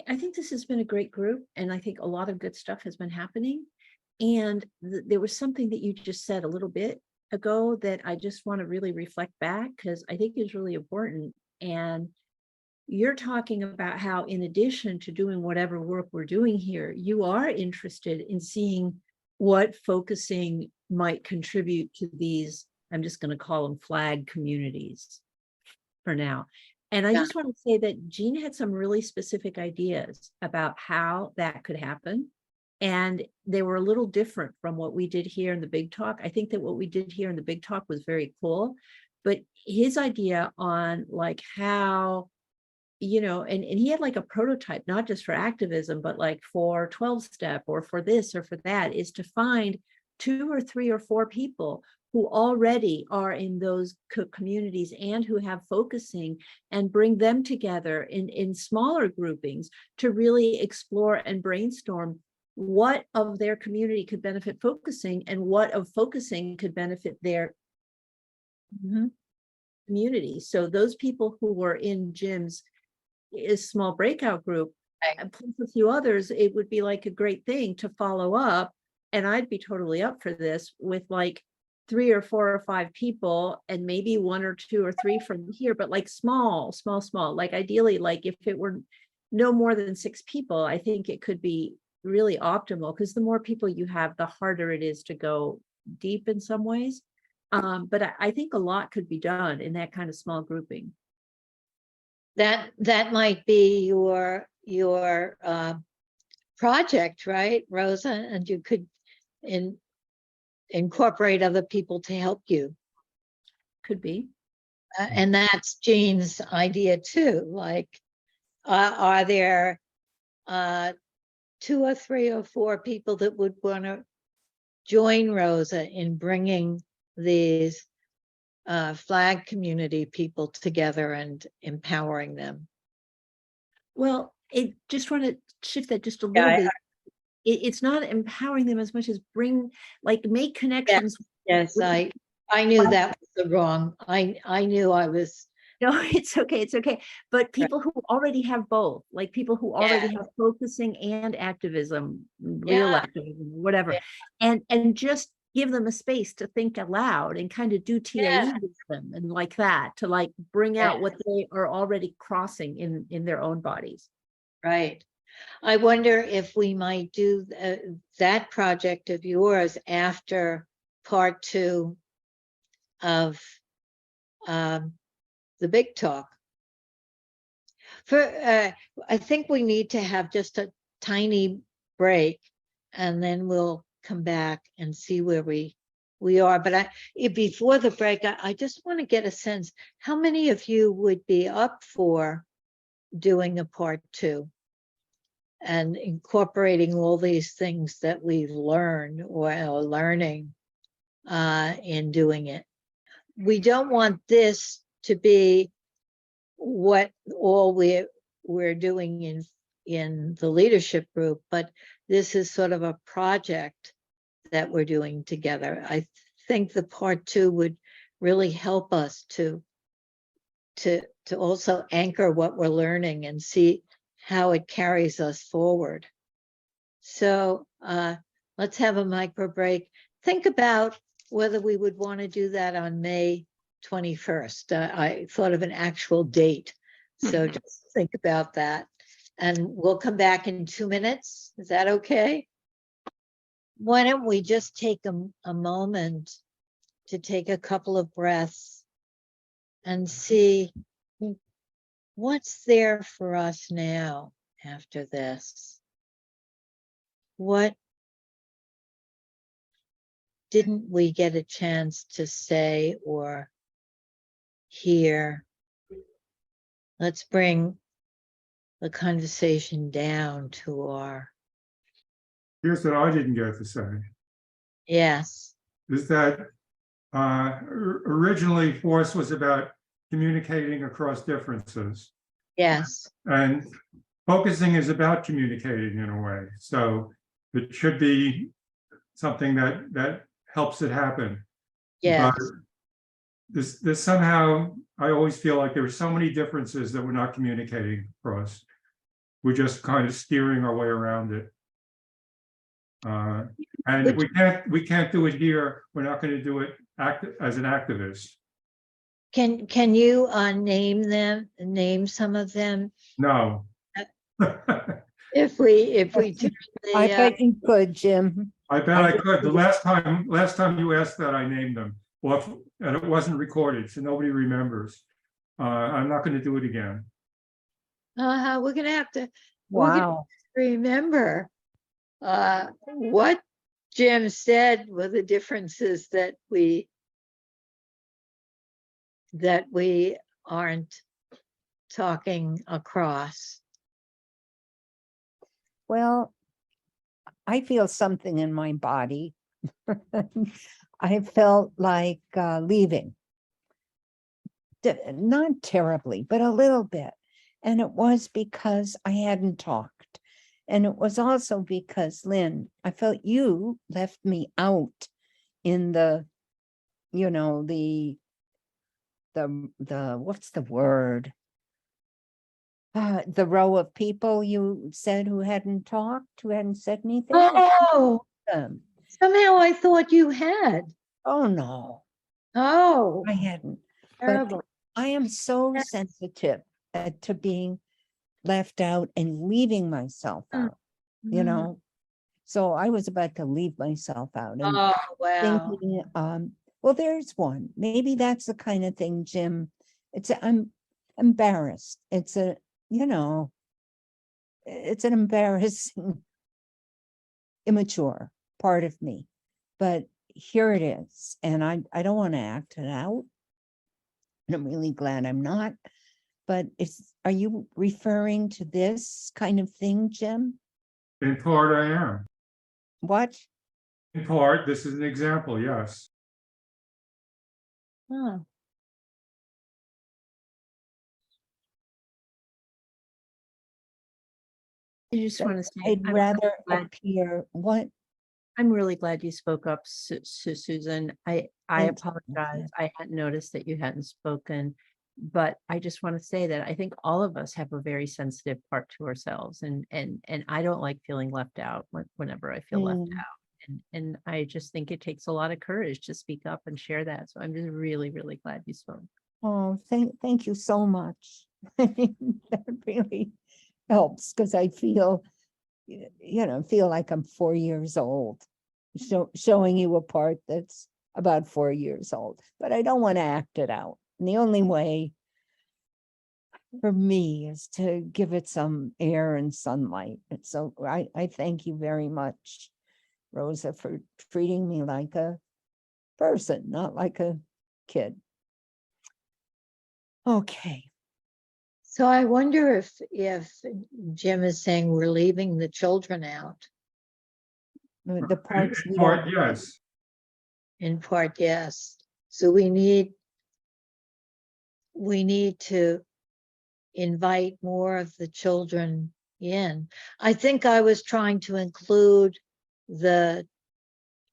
I think this has been a great group, and I think a lot of good stuff has been happening. And there was something that you just said a little bit ago that I just want to really reflect back, because I think is really important. And you're talking about how, in addition to doing whatever work we're doing here, you are interested in seeing what focusing might contribute to these, I'm just going to call them flag communities for now. And I Yeah. just want to say that Jean had some really specific ideas about how that could happen. And they were a little different from what we did here in the Big Talk. I think that what we did here in the Big Talk was very cool. But his idea on like how, you know, and he had like a prototype, not just for activism, but like for 12-step or for this or for that, is to find 2 or 3 or 4 people who already are in those communities and who have focusing, and bring them together in smaller groupings to really explore and brainstorm what of their community could benefit focusing and what of focusing could benefit their community. So those people who were in Jim's small breakout group, and plus a few others, it would be like a great thing to follow up. And I'd be totally up for this with like 3 or 4 or 5 people, and maybe 1 or 2 or 3 from here, but like small, like ideally, like if it were no more than 6 people, I think it could be really optimal, because the more people you have, the harder it is to go deep in some ways. But I think a lot could be done in that kind of small grouping. That might be your project, right, Rosa? And you could incorporate other people to help you. Could be. And that's Jean's idea too. Like, are there 2 or 3 or 4 people that would want to join Rosa in bringing these flag community people together and empowering them? Well, it just want to shift that just a little bit. It's not empowering them as much as make connections. Yes, I knew that was the wrong. I knew I was. No, it's okay. But people who already have both, like people who already have focusing and activism, real activism, whatever, and just give them a space to think aloud and kind of do TAE with them and like that, to like bring out what they are already crossing in their own bodies. Right. I wonder if we might do that project of yours after part 2 of the Big Talk. I think we need to have just a tiny break, and then we'll come back and see where we are. But before the break, I just want to get a sense, how many of you would be up for doing a part 2 and incorporating all these things that we've learned or are learning in doing it? We don't want this to be what all we're doing in the leadership group, but this is sort of a project that we're doing together. I think the part 2 would really help us to also anchor what we're learning and see how it carries us forward. So let's have a micro break. Think about whether we would want to do that on May 21st. I thought of an actual date. So just think about that. And we'll come back in 2 minutes. Is that okay? Why don't we just take a moment to take a couple of breaths and see what's there for us now after this? What didn't we get a chance to say or hear? Let's bring the conversation down to our, Here's what I didn't get to say, yes, is that originally force was about communicating across differences. yes, And focusing is about communicating in a way. So it should be something that helps it happen. yes, But this somehow, I always feel like there are so many differences that we're not communicating across. We're just kind of steering our way around it. And if we can't do it here, we're not going to do it as an activist. Can you name some of them? No. If we turn I the, bet you could, Jim. I bet I could. The last time you asked that, I named them. Well, and it wasn't recorded, so nobody remembers. I'm not going to do it again. we're gonna have to, we're gonna Wow. remember what Jim said were the differences that we aren't talking across. Well, I feel something in my body. I felt like leaving. Not terribly, but a little bit. And it was because I hadn't talked. And it was also because, Lynn, I felt you left me out in the, you know, the what's the word? The row of people you said who hadn't talked, who hadn't said anything. Oh, somehow I thought you had. Oh, no, Oh, I hadn't. But terrible. I am so sensitive to being left out and leaving myself out, you know? So I was about to leave myself out and Oh, wow. thinking, well, there's one. Maybe that's the kind of thing, Jim. I'm embarrassed. It's a, you know, it's an embarrassing, immature part of me. But here it is. And I don't want to act it out. And I'm really glad I'm not. But are you referring to this kind of thing, Jim? In part, I am. What? In part, this is an example, yes. Huh. I just want to say, I'd I'm rather glad- appear, what? I'm really glad you spoke up, Susan. I Thank you. apologize. I hadn't noticed that you hadn't spoken. But I just want to say that I think all of us have a very sensitive part to ourselves, and I don't like feeling left out whenever I feel left out. And I just think it takes a lot of courage to speak up and share that. So I'm just really, really glad you spoke. Oh, thank you so much. That really helps because I feel, feel like I'm 4 years old, showing you a part that's about 4 years old, but I don't want to act it out. And the only way for me is to give it some air and sunlight. And so I thank you very much, Rosa, for treating me like a person, not like a kid. Okay. So I wonder if Jim is saying we're leaving the children out. The parts In we part, don't- yes. In part, yes. So we need to invite more of the children in. I think I was trying to include the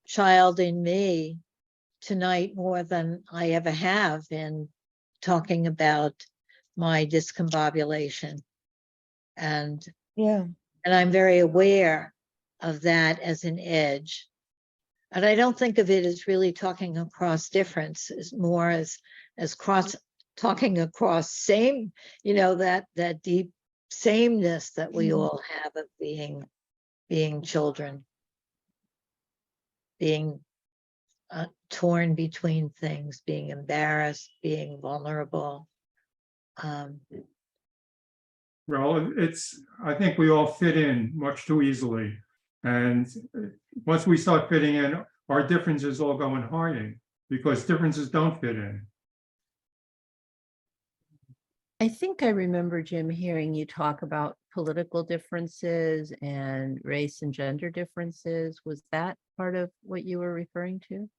child in me tonight more than I ever have in talking about my discombobulation. And Yeah. I'm very aware of that as an edge. And I don't think of it as really talking across difference, as more as as talking across same, that deep sameness that we all have of being children, being torn between things, being embarrassed, being vulnerable. Well, I think we all fit in much too easily. And once we start fitting in, our differences all go in hiding because differences don't fit in. I think I remember, Jim, hearing you talk about political differences and race and gender differences. Was that part of what you were referring to?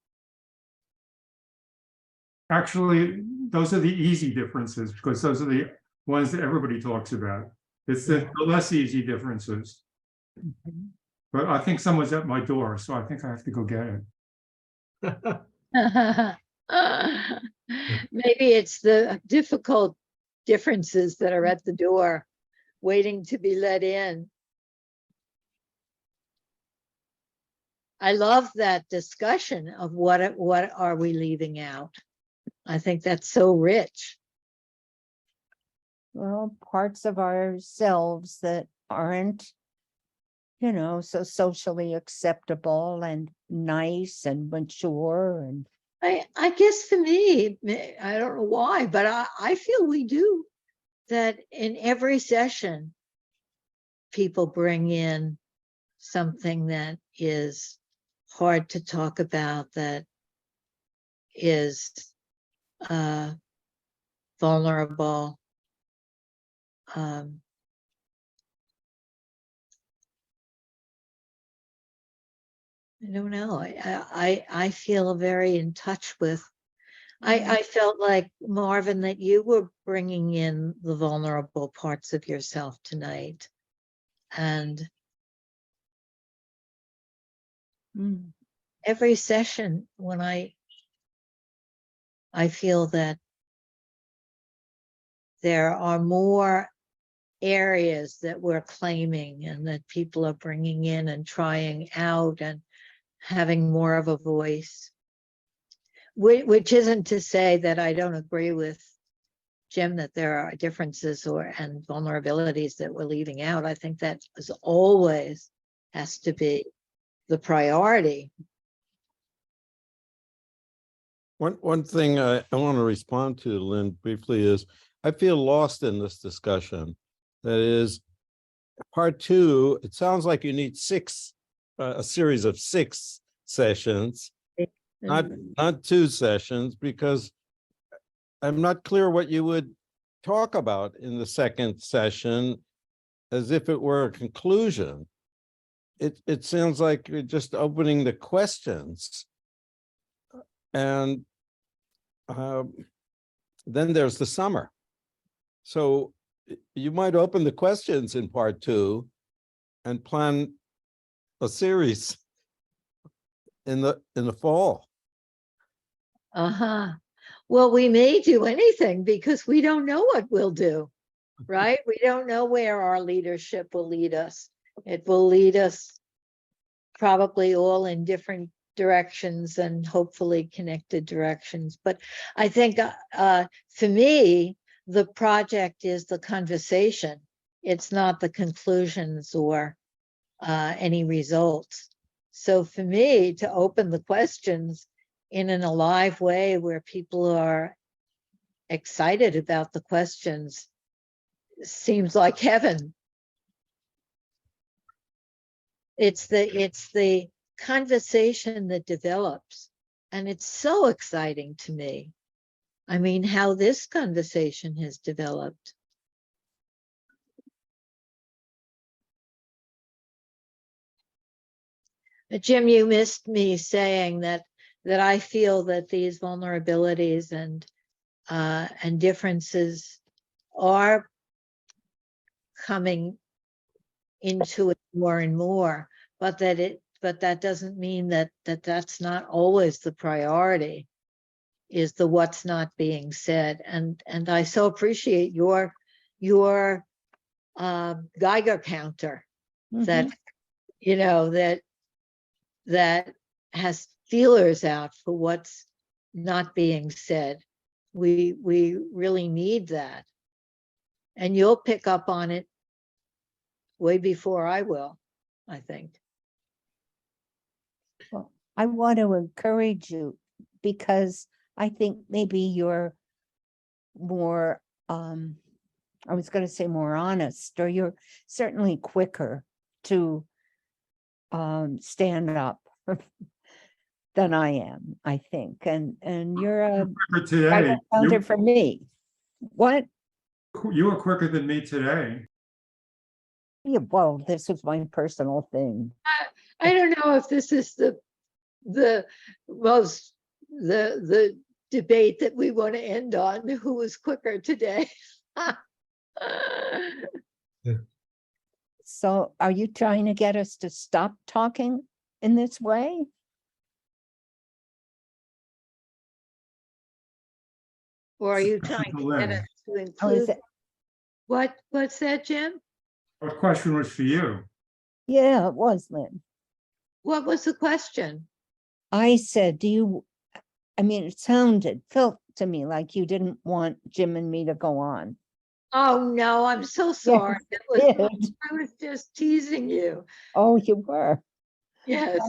Actually, those are the easy differences because those are the ones that everybody talks about. It's the less easy differences. But I think someone's at my door, so I think I have to go get it. Maybe it's the difficult differences that are at the door, waiting to be let in. I love that discussion of what are we leaving out. I think that's so rich. Well, parts of ourselves that aren't, so socially acceptable and nice and mature. And I guess for me, I don't know why, but I feel we do that in every session. People bring in something that is hard to talk about, that is vulnerable. I don't know. I feel very in touch with. I felt like, Marvin, that you were bringing in the vulnerable parts of yourself tonight, and every session when I feel that there are more areas that we're claiming and that people are bringing in and trying out and having more of a voice, which isn't to say that I don't agree with Jim that there are differences and vulnerabilities that we're leaving out. I think that always has to be the priority. One thing I want to respond to, Lynn, briefly is I feel lost in this discussion. That is, part two, it sounds like you need a series of 6 sessions, not 2 sessions, because I'm not clear what you would talk about in the second session as if it were a conclusion. It sounds like you're just opening the questions. And then there's the summer. So you might open the questions in part 2 and plan a series in the fall. Well, we may do anything because we don't know what we'll do, right? We don't know where our leadership will lead us. It will lead us probably all in different directions and hopefully connected directions. But I think for me, the project is the conversation. It's not the conclusions or any results. So for me, to open the questions in an alive way where people are excited about the questions seems like heaven. It's the conversation that develops, and it's so exciting to me. I mean, how this conversation has developed. Jim, you missed me saying that I feel that these vulnerabilities and differences are coming into it more and more, but that doesn't mean that that's not always the priority, is the what's not being said. And I so appreciate your Geiger counter that that has feelers out for what's not being said. We really need that. And you'll pick up on it way before I will, I think. Well, I want to encourage you because I think maybe you're more, I was going to say more honest, or you're certainly quicker to stand up than I am, I think. And you're a For today, right counter for me. What? you were quicker than me today. Yeah, well, this was my personal thing. I don't know if this is the most the debate that we want to end on, who was quicker today. So are you trying to get us to stop talking in this way? Or are you trying to get us to Oh, is include it? what's that, Jim? What question was for you? Yeah, it was, Lynn. What was the question? I said, I mean, it felt to me like you didn't want Jim and me to go on. Oh no, I'm so sorry. Yes, I was just teasing you. oh, you were. Yes,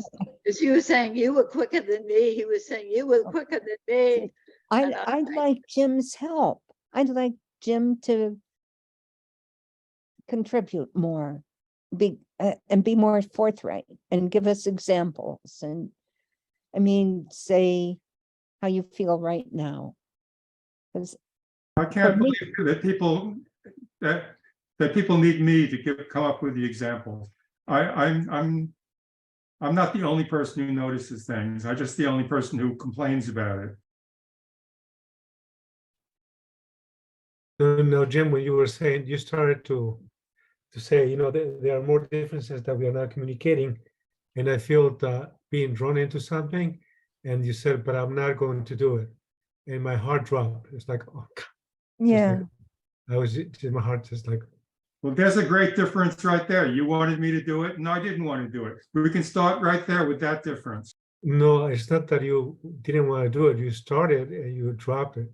because you were saying you were quicker than me. He was saying you were quicker than me. I'd like Jim's help. I'd like Jim to contribute more, and be more forthright and give us examples. And I mean, say how you feel right now. Because I can't For me- believe that people need me to come up with the example. I'm not the only person who notices things. I'm just the only person who complains about it. No, Jim, when you were saying, you started to say, there are more differences that we are not communicating. And I feel being drawn into something, and you said, but I'm not going to do it. And my heart dropped. It's like, oh, God. yeah, My heart just like, Well, there's a great difference right there. You wanted me to do it, and I didn't want to do it. We can start right there with that difference. no, it's not that you didn't want to do it. You started and you dropped it.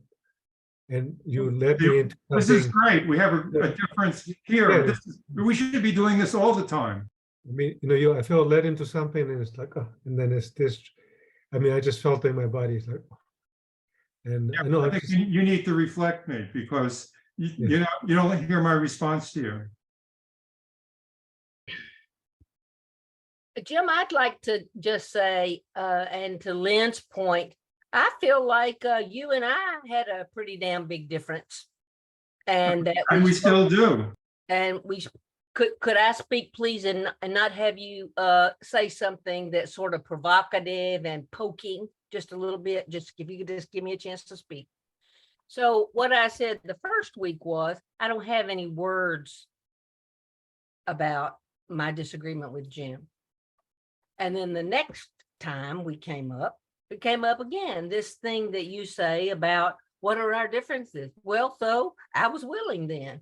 And you led me into This is something. great. We have a difference here. Yeah. We should be doing this all the time. I mean, I feel led into something, and it's like, oh, and then it's this. I mean, I just felt in my body. It's like, oh. And I know I think you need to reflect me, because you don't hear my response to you. Jim, I'd like to just say, and to Lynn's point, I feel like you and I had a pretty damn big difference. And that we still do. And we could I speak, please, and not have you say something that's sort of provocative and poking just a little bit, just if you could just give me a chance to speak. So what I said the first week was, I don't have any words about my disagreement with Jim. And then the next time it came up again, this thing that you say about what are our differences? Well, so I was willing then.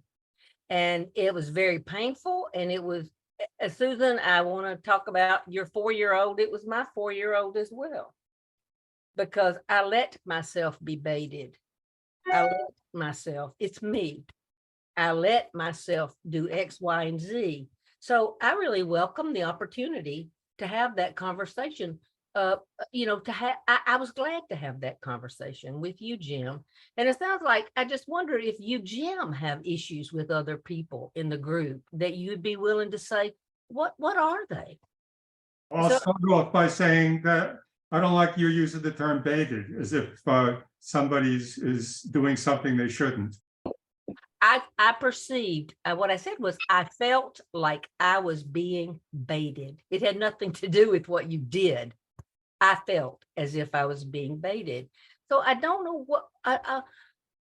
And it was very painful. And it was, Susan, I want to talk about your 4-year-old. It was my 4-year-old as well. Because I let myself be baited. I let myself, it's me. I let myself do X, Y, and Z. So I really welcome the opportunity to have that conversation. I was glad to have that conversation with you, Jim. And it sounds like, I just wonder if you, Jim, have issues with other people in the group that you'd be willing to say, what are they? I'll start off by saying that I don't like your use of the term baited, as if somebody is doing something they shouldn't. I perceived, what I said was, I felt like I was being baited. It had nothing to do with what you did. I felt as if I was being baited. So I don't know what,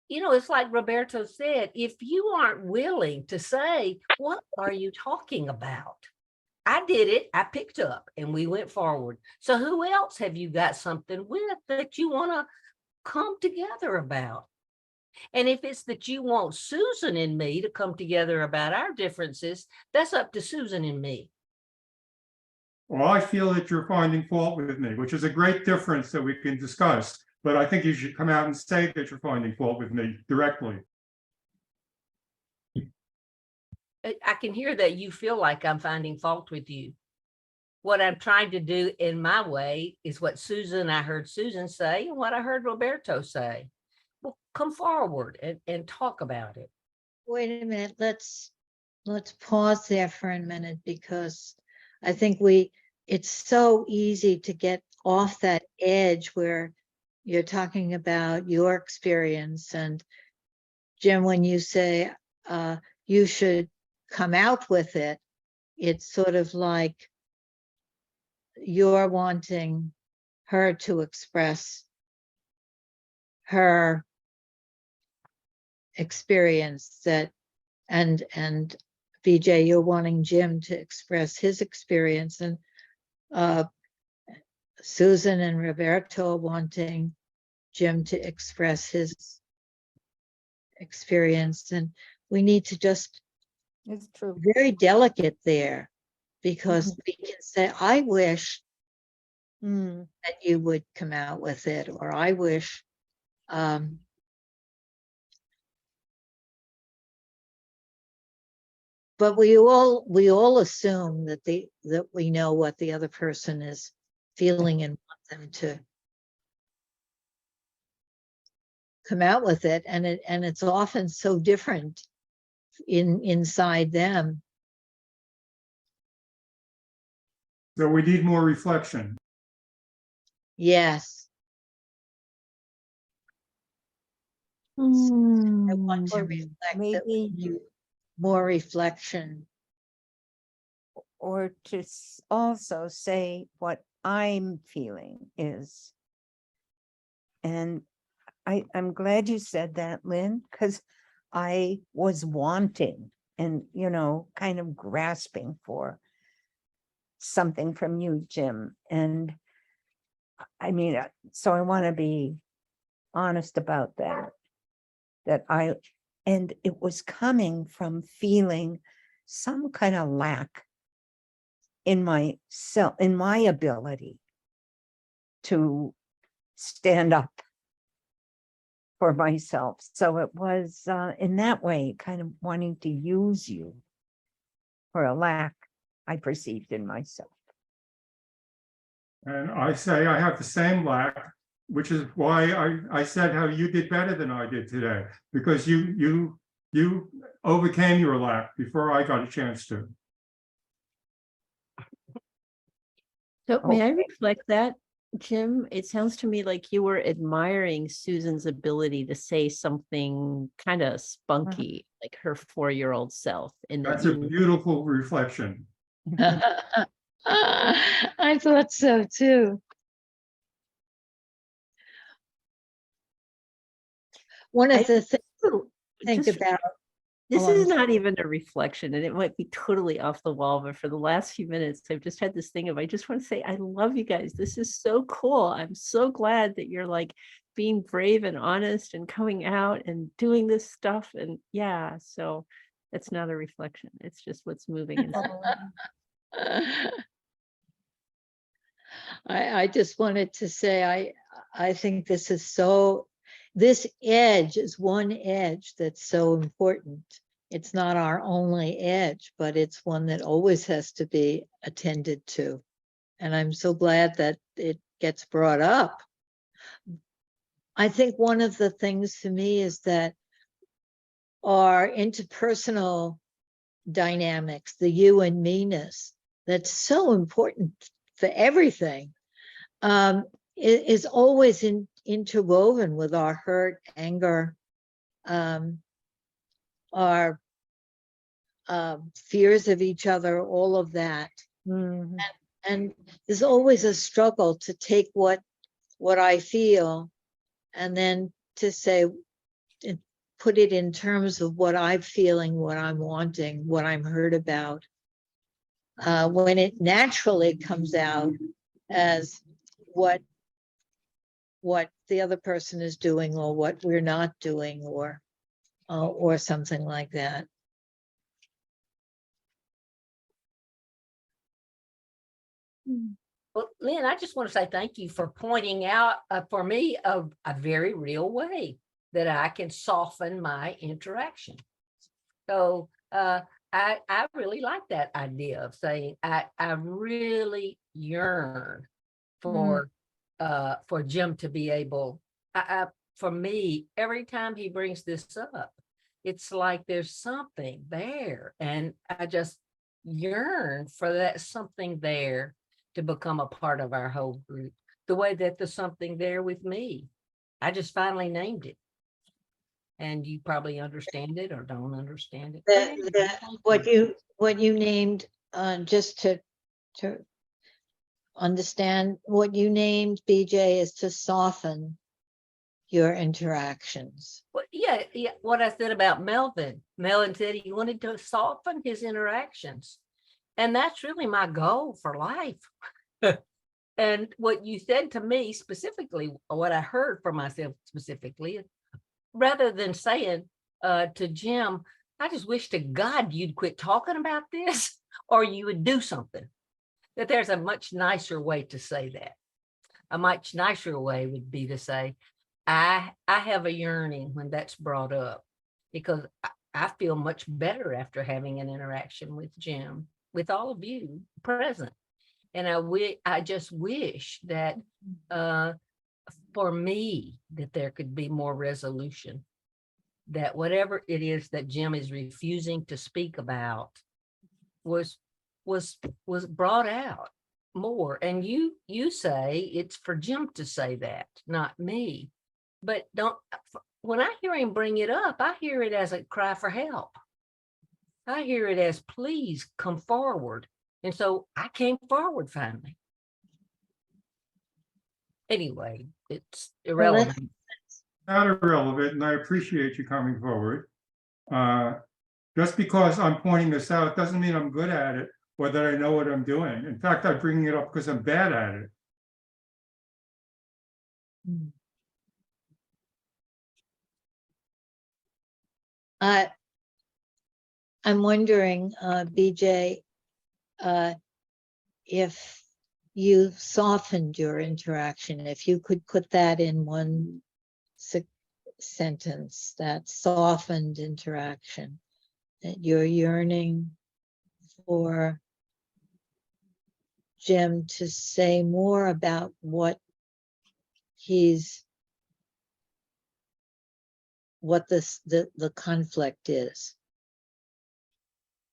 it's like Roberto said, if you aren't willing to say, what are you talking about? I did it, I picked up and we went forward. So who else have you got something with that you want to come together about? And if it's that you want Susan and me to come together about our differences, that's up to Susan and me. Well, I feel that you're finding fault with me, which is a great difference that we can discuss. but I think you should come out and say that you're finding fault with me directly. I can hear that you feel like I'm finding fault with you. What I'm trying to do in my way is what I heard Susan say, and what I heard Roberto say. Well, come forward and talk about it. Wait a minute, let's pause there for a minute, because I think it's so easy to get off that edge where you're talking about your experience. And Jim, when you say you should come out with it, it's sort of like you're wanting her to express her experience, and BJ, you're wanting Jim to express his experience, and Susan and Roberto wanting Jim to express his experience. And we need to just It's true. very delicate there, because we can say, I wish that you would come out with it, or I wish but we all assume that we know what the other person is feeling and want them to come out with it, and it's often so different inside them. So we need more reflection. Yes. I want to Or reflect that we maybe- need more reflection. Or to also say what I'm feeling is. And I'm glad you said that, Lynn, because I was wanting and, kind of grasping for something from you, Jim. And I mean, so I want to be honest about that, and it was coming from feeling some kind of lack in myself, in my ability to stand up for myself. So it was in that way, kind of wanting to use you for a lack I perceived in myself. And I say I have the same lack, which is why I said how you did better than I did today, because you overcame your lack before I got a chance to. So Oh. may I reflect that, Jim? It sounds to me like you were admiring Susan's ability to say something kind of spunky, like her 4-year-old self. And That's a beautiful reflection. I thought so too. One of the things to think Just- about. This Oh, I'm is not even a reflection, and it might be totally off the wall, but for the last few minutes, I've just had this thing of, I just want to say, I love you guys. This is so cool. I'm so glad that you're like being brave and honest and coming out and doing this stuff. And yeah, so it's not a reflection. It's just what's moving inside. I just wanted to say, I think this edge is one edge that's so important. It's not our only edge, but it's one that always has to be attended to. And I'm so glad that it gets brought up. I think one of the things for me is that our interpersonal dynamics, the you and me-ness, that's so important for everything, is always interwoven with our hurt, anger, our fears of each other, all of that. And there's always a struggle to take what I feel and then to say, put it in terms of what I'm feeling, what I'm wanting, what I'm hurt about. When it naturally comes out as what the other person is doing or what we're not doing, or something like that. Well, Lynn, I just want to say thank you for pointing out for me a very real way that I can soften my interaction. So I really like that idea of saying I really yearn for Jim to be able. For me, every time he brings this up, it's like there's something there, and I just yearn for that something there to become a part of our whole group, the way that there's something there with me. I just finally named it. And you probably understand it or don't understand it. But anyway, What you named, just to understand, what you named, BJ, is to soften your interactions. well, yeah, what I said about Melvin. Melvin said he wanted to soften his interactions. And that's really my goal for life. And what you said to me specifically, what I heard for myself specifically, rather than saying to Jim, I just wish to God you'd quit talking about this or you would do something. That there's a much nicer way to say that. A much nicer way would be to say, I have a yearning when that's brought up, because I feel much better after having an interaction with Jim, with all of you present. And I just wish that for me, that there could be more resolution, that whatever it is that Jim is refusing to speak about was brought out more. And you say it's for Jim to say that, not me. But when I hear him bring it up, I hear it as a cry for help. I hear it as, please come forward. And so I came forward finally. Anyway, it's irrelevant. Not irrelevant, and I appreciate you coming forward. Just because I'm pointing this out doesn't mean I'm good at it or that I know what I'm doing. In fact, I'm bringing it up because I'm bad at it. I'm wondering, BJ, if you softened your interaction, if you could put that in one sentence, that softened interaction, that you're yearning for Jim to say more about what the conflict is.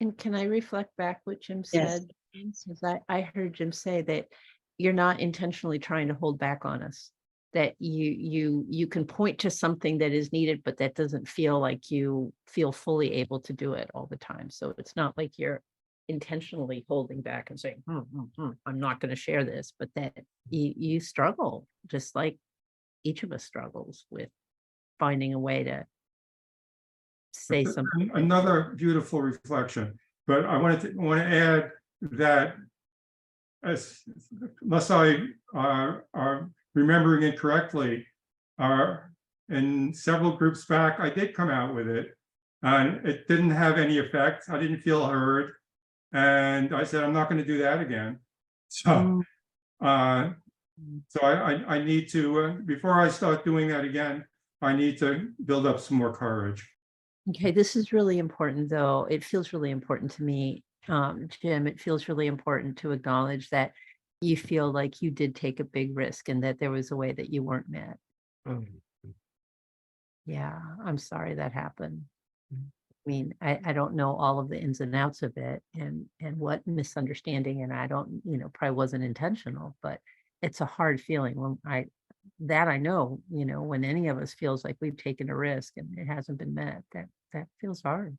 And can I reflect back what Jim Yes. said? Because I heard Jim say that you're not intentionally trying to hold back on us, that you can point to something that is needed, but that doesn't feel like you feel fully able to do it all the time. So it's not like you're intentionally holding back and saying, I'm not going to share this, but that you struggle, just like each of us struggles with finding a way to say something. Another beautiful reflection, but I want to add that, unless I are remembering it correctly, in several groups back, I did come out with it, and it didn't have any effect. I didn't feel heard, and I said I'm not going to do that again. So, so I need to, before I start doing that again, I need to build up some more courage. Okay, this is really important, though. It feels really important to me, Jim. It feels really important to acknowledge that you feel like you did take a big risk and that there was a way that you weren't met. Yeah, I'm sorry that happened. I mean, I don't know all of the ins and outs of it and what misunderstanding, and I don't, probably wasn't intentional, but it's a hard feeling when I know, when any of us feels like we've taken a risk and it hasn't been met, that feels hard.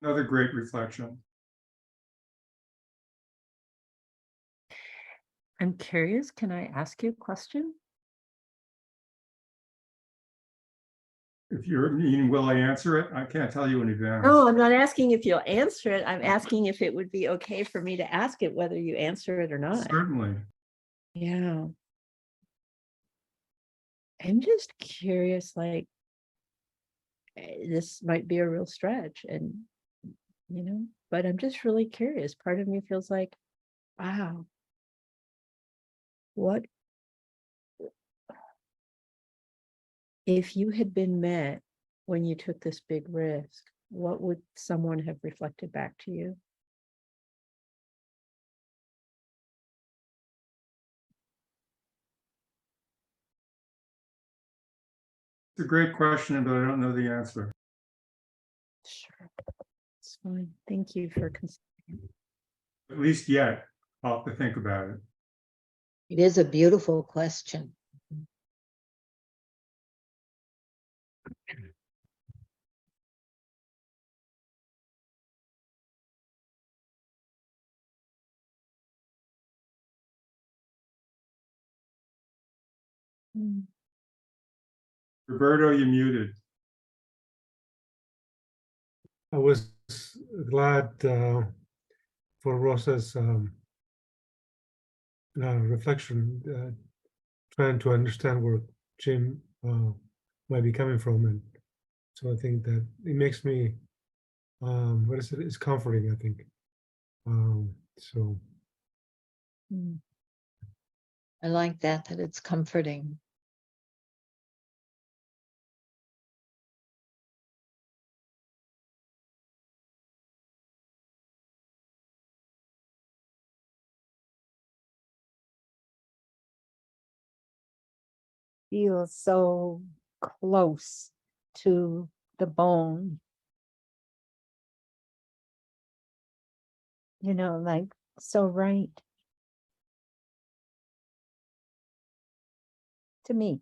Another great reflection. I'm curious, can I ask you a question? If you're meaning, will I answer it? I can't tell you in advance. No, I'm not asking if you'll answer it. I'm asking if it would be okay for me to ask it, whether you answer it or not. Certainly. Yeah. I'm just curious, like, this might be a real stretch, and you know, but I'm just really curious. Part of me feels like, wow, what if you had been met when you took this big risk? What would someone have reflected back to you? It's a great question, but I don't know the answer. Sure, it's fine. Thank you for considering. At least yet, I'll have to think about it. It is a beautiful question. Mm. Roberto, you muted. I was glad for Rosa's reflection, trying to understand where Jim might be coming from, and so I think that it makes me, what is it? It's comforting, I think. So Mm. I like that it's comforting. Feels so close to the bone. You know, like so right. To me.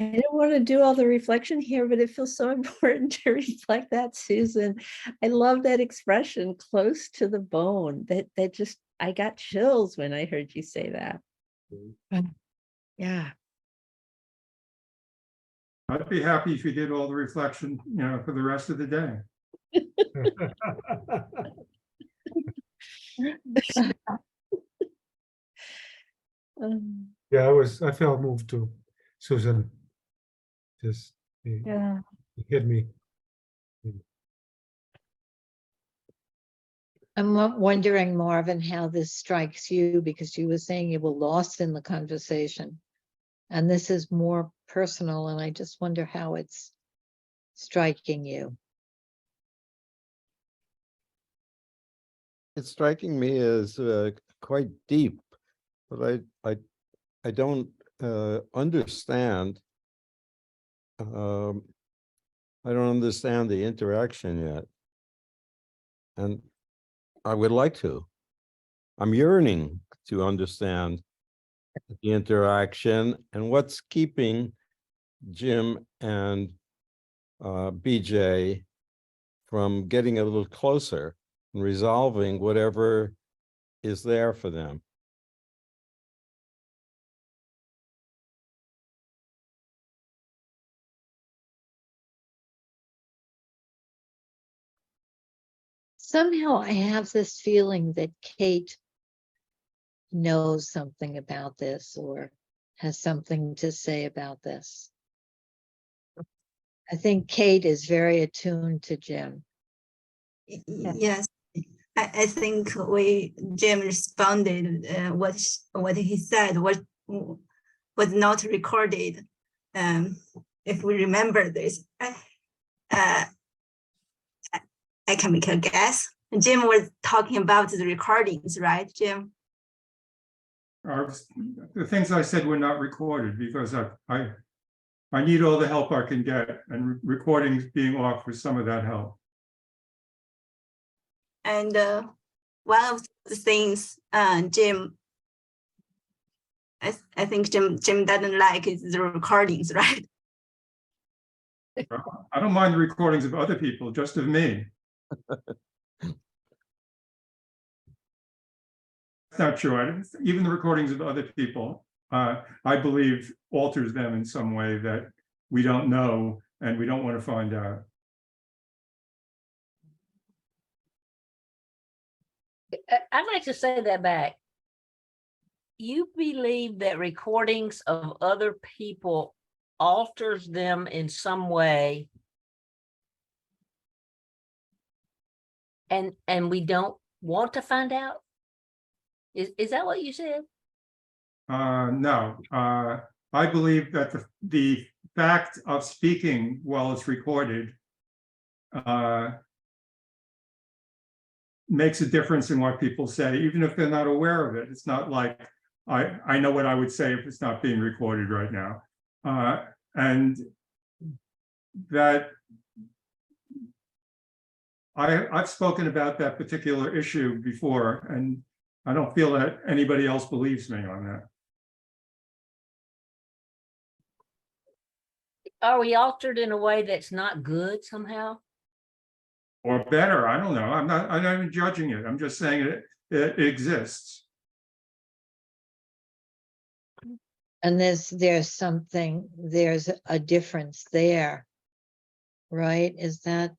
I don't want to do all the reflection here, but it feels so important to reflect that, Susan. I love that expression, close to the bone. That just, I got chills when I heard you say that. Yeah. I'd be happy if you did all the reflection, for the rest of the day. yeah, I felt moved to Susan. Just it Yeah. hit me. I'm wondering, Marvin, how this strikes you, because you were saying you were lost in the conversation. And this is more personal, and I just wonder how it's striking you. It's striking me as quite deep, but I don't understand. I don't understand the interaction yet, and I would like to. I'm yearning to understand the interaction and what's keeping Jim and BJ from getting a little closer and resolving whatever is there for them. Somehow I have this feeling that Kate knows something about this or has something to say about this. I think Kate is very attuned to Jim. Yes, I think Jim responded what he said was not recorded. If we remember this, I can make a guess. Jim was talking about the recordings, right, Jim? The things I said were not recorded because I need all the help I can get, and recordings being off was some of that help. And one of the things Jim, I think Jim doesn't like is the recordings, right? I don't mind the recordings of other people, just of me. That's not true. Even the recordings of other people, I believe, alters them in some way that we don't know and we don't want to find out. I'd like to say that back. You believe that recordings of other people alters them in some way, and we don't want to find out? Is that what you said? No, I believe that the fact of speaking while it's recorded makes a difference in what people say, even if they're not aware of it. It's not like I know what I would say if it's not being recorded right now. And that I've spoken about that particular issue before, and I don't feel that anybody else believes me on that. Are we altered in a way that's not good somehow? Or better, I don't know. I'm not even judging it. I'm just saying it exists. And there's a difference there, right? Is that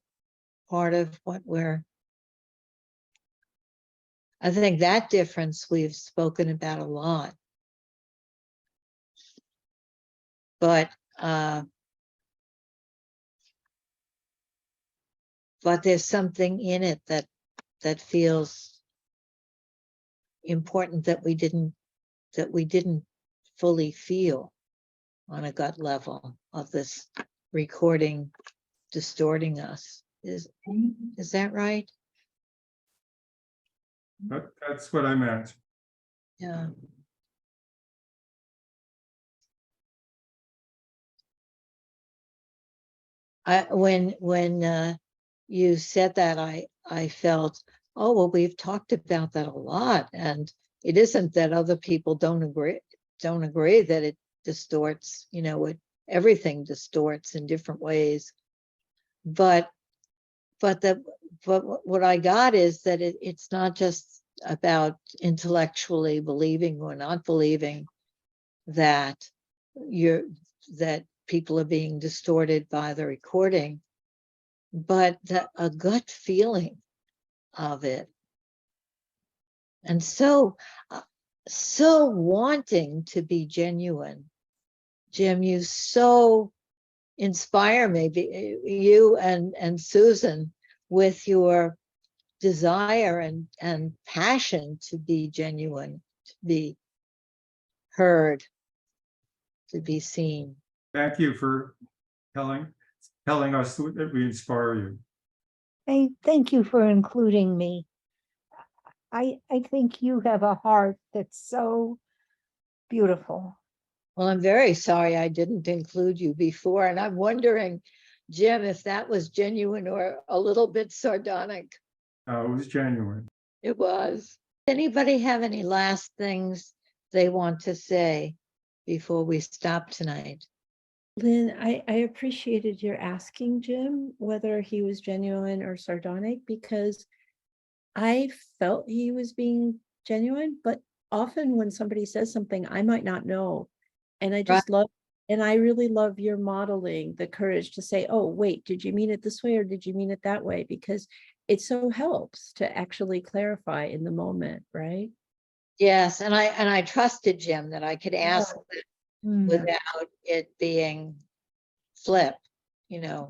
part of what I think that difference we've spoken about a lot. But there's something in it that feels important that we didn't fully feel on a gut level of this recording distorting us. Is that right? That's what I meant. Yeah. When you said that, I felt, oh, well, we've talked about that a lot, and it isn't that other people don't agree that it distorts, everything distorts in different ways. But what I got is that it's not just about intellectually believing or not believing that people are being distorted by the recording, but a gut feeling of it. And so wanting to be genuine. Jim, you so inspire me, you and Susan, with your desire and passion to be genuine, to be heard, to be seen. Thank you for telling us that we inspire you. Thank you for including me. I think you have a heart that's so beautiful. Well, I'm very sorry I didn't include you before, and I'm wondering, Jim, if that was genuine or a little bit sardonic. It was genuine. It was. Anybody have any last things they want to say before we stop tonight? Lynn, I appreciated your asking Jim whether he was genuine or sardonic, because I felt he was being genuine, but often when somebody says something, I might not know. And I just love, and I really love your modeling the courage to say, oh, wait, did you mean it this way or did you mean it that way? Because it so helps to actually clarify in the moment, right? Yes, and I trusted Jim that I could ask that without it being flip, Yeah.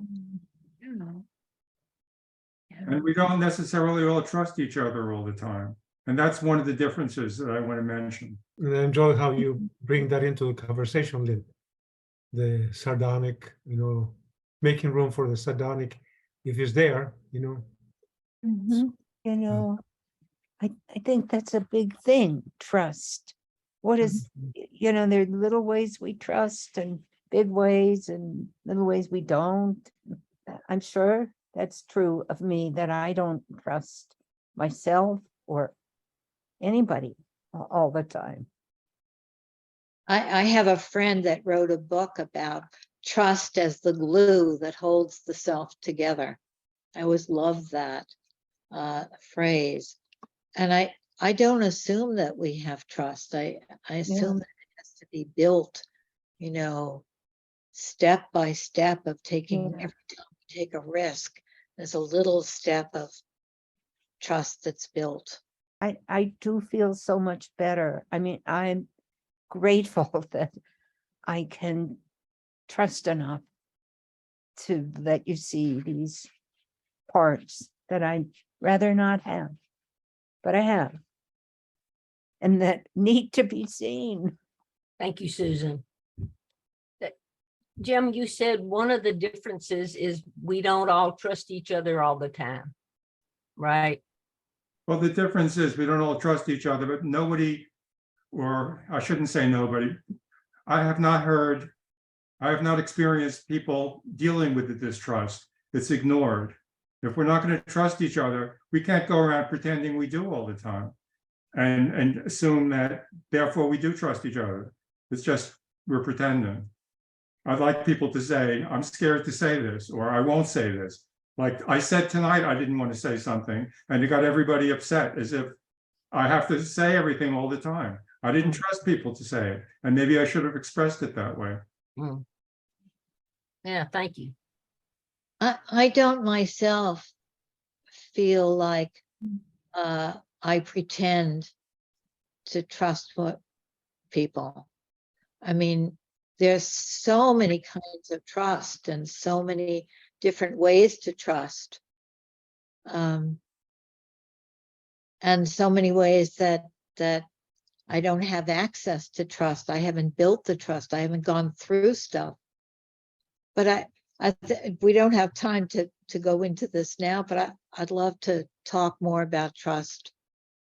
And we don't necessarily all trust each other all the time. And that's one of the differences that I want to mention. And I enjoy how you bring that into the conversation, Lynn. The sardonic, making room for the sardonic if it's there, I think that's a big thing, trust. What is, there are little ways we trust and big ways and little ways we don't. I'm sure that's true of me, that I don't trust myself or anybody all the time. I have a friend that wrote a book about trust as the glue that holds the self together. I always loved that phrase. And I don't assume that we have trust. I assume that it has to be built, step by step of taking, every time we take a risk, there's a little step of trust that's built. I do feel so much better. I mean, I'm grateful that I can trust enough to let you see these parts that I'd rather not have, but I have. And that need to be seen. Thank you, Susan. Jim, you said one of the differences is we don't all trust each other all the time, right? Well, the difference is we don't all trust each other, but nobody, or I shouldn't say nobody, I have not experienced people dealing with the distrust. It's ignored. If we're not going to trust each other, we can't go around pretending we do all the time and assume that therefore we do trust each other. It's just we're pretending. I'd like people to say, I'm scared to say this, or I won't say this. Like I said tonight, I didn't want to say something, and it got everybody upset as if I have to say everything all the time. I didn't trust people to say it, and maybe I should have expressed it that way. Yeah, thank you. I don't myself feel like I pretend to trust what people. I mean, there's so many kinds of trust and so many different ways to trust. And so many ways that I don't have access to trust. I haven't built the trust. I haven't gone through stuff. But we don't have time to go into this now, but I'd love to talk more about trust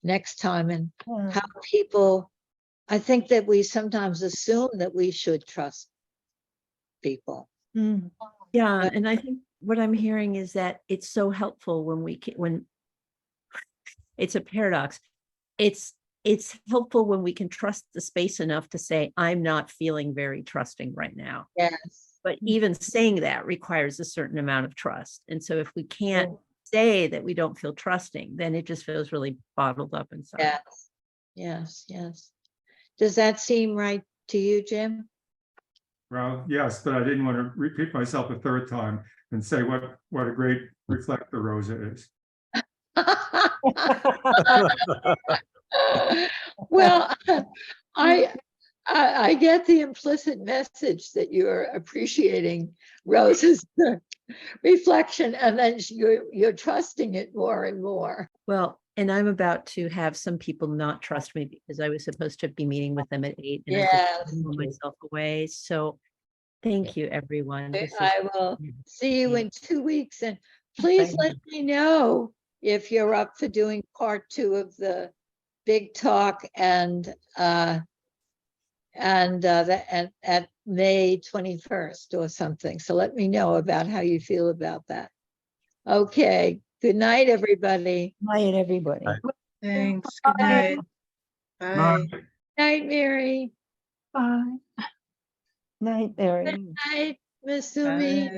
next time and how people, I think that we sometimes assume that we should trust people. Yeah, and I think what I'm hearing is that it's so helpful when we can, when it's a paradox. It's helpful when we can trust the space enough to say, I'm not feeling very trusting right now. Yes. But even saying that requires a certain amount of trust. And so if we can't say that we don't feel trusting, then it just feels really bottled up inside. Yes. Yes. Yes. Does that seem right to you, Jim? Well, yes, but I didn't want to repeat myself a third time and say what a great reflector Rosa is. Well, I get the implicit message that you're appreciating Rose's reflection, and then you're trusting it more and more. Well, and I'm about to have some people not trust me because I was supposed to be meeting with them at 8 and I'm Yes. just pulling myself away. So thank you, everyone. This is I will see you in 2 weeks, and please let me know if you're up for doing part 2 of the big talk and at May 21st or something. So let me know about how you feel about that. Okay. Good night, everybody. Night, everybody. Thanks. Good night. Bye. Good night, Mary. Bye. Night, Mary. Good night, Miss Sumi. Bye.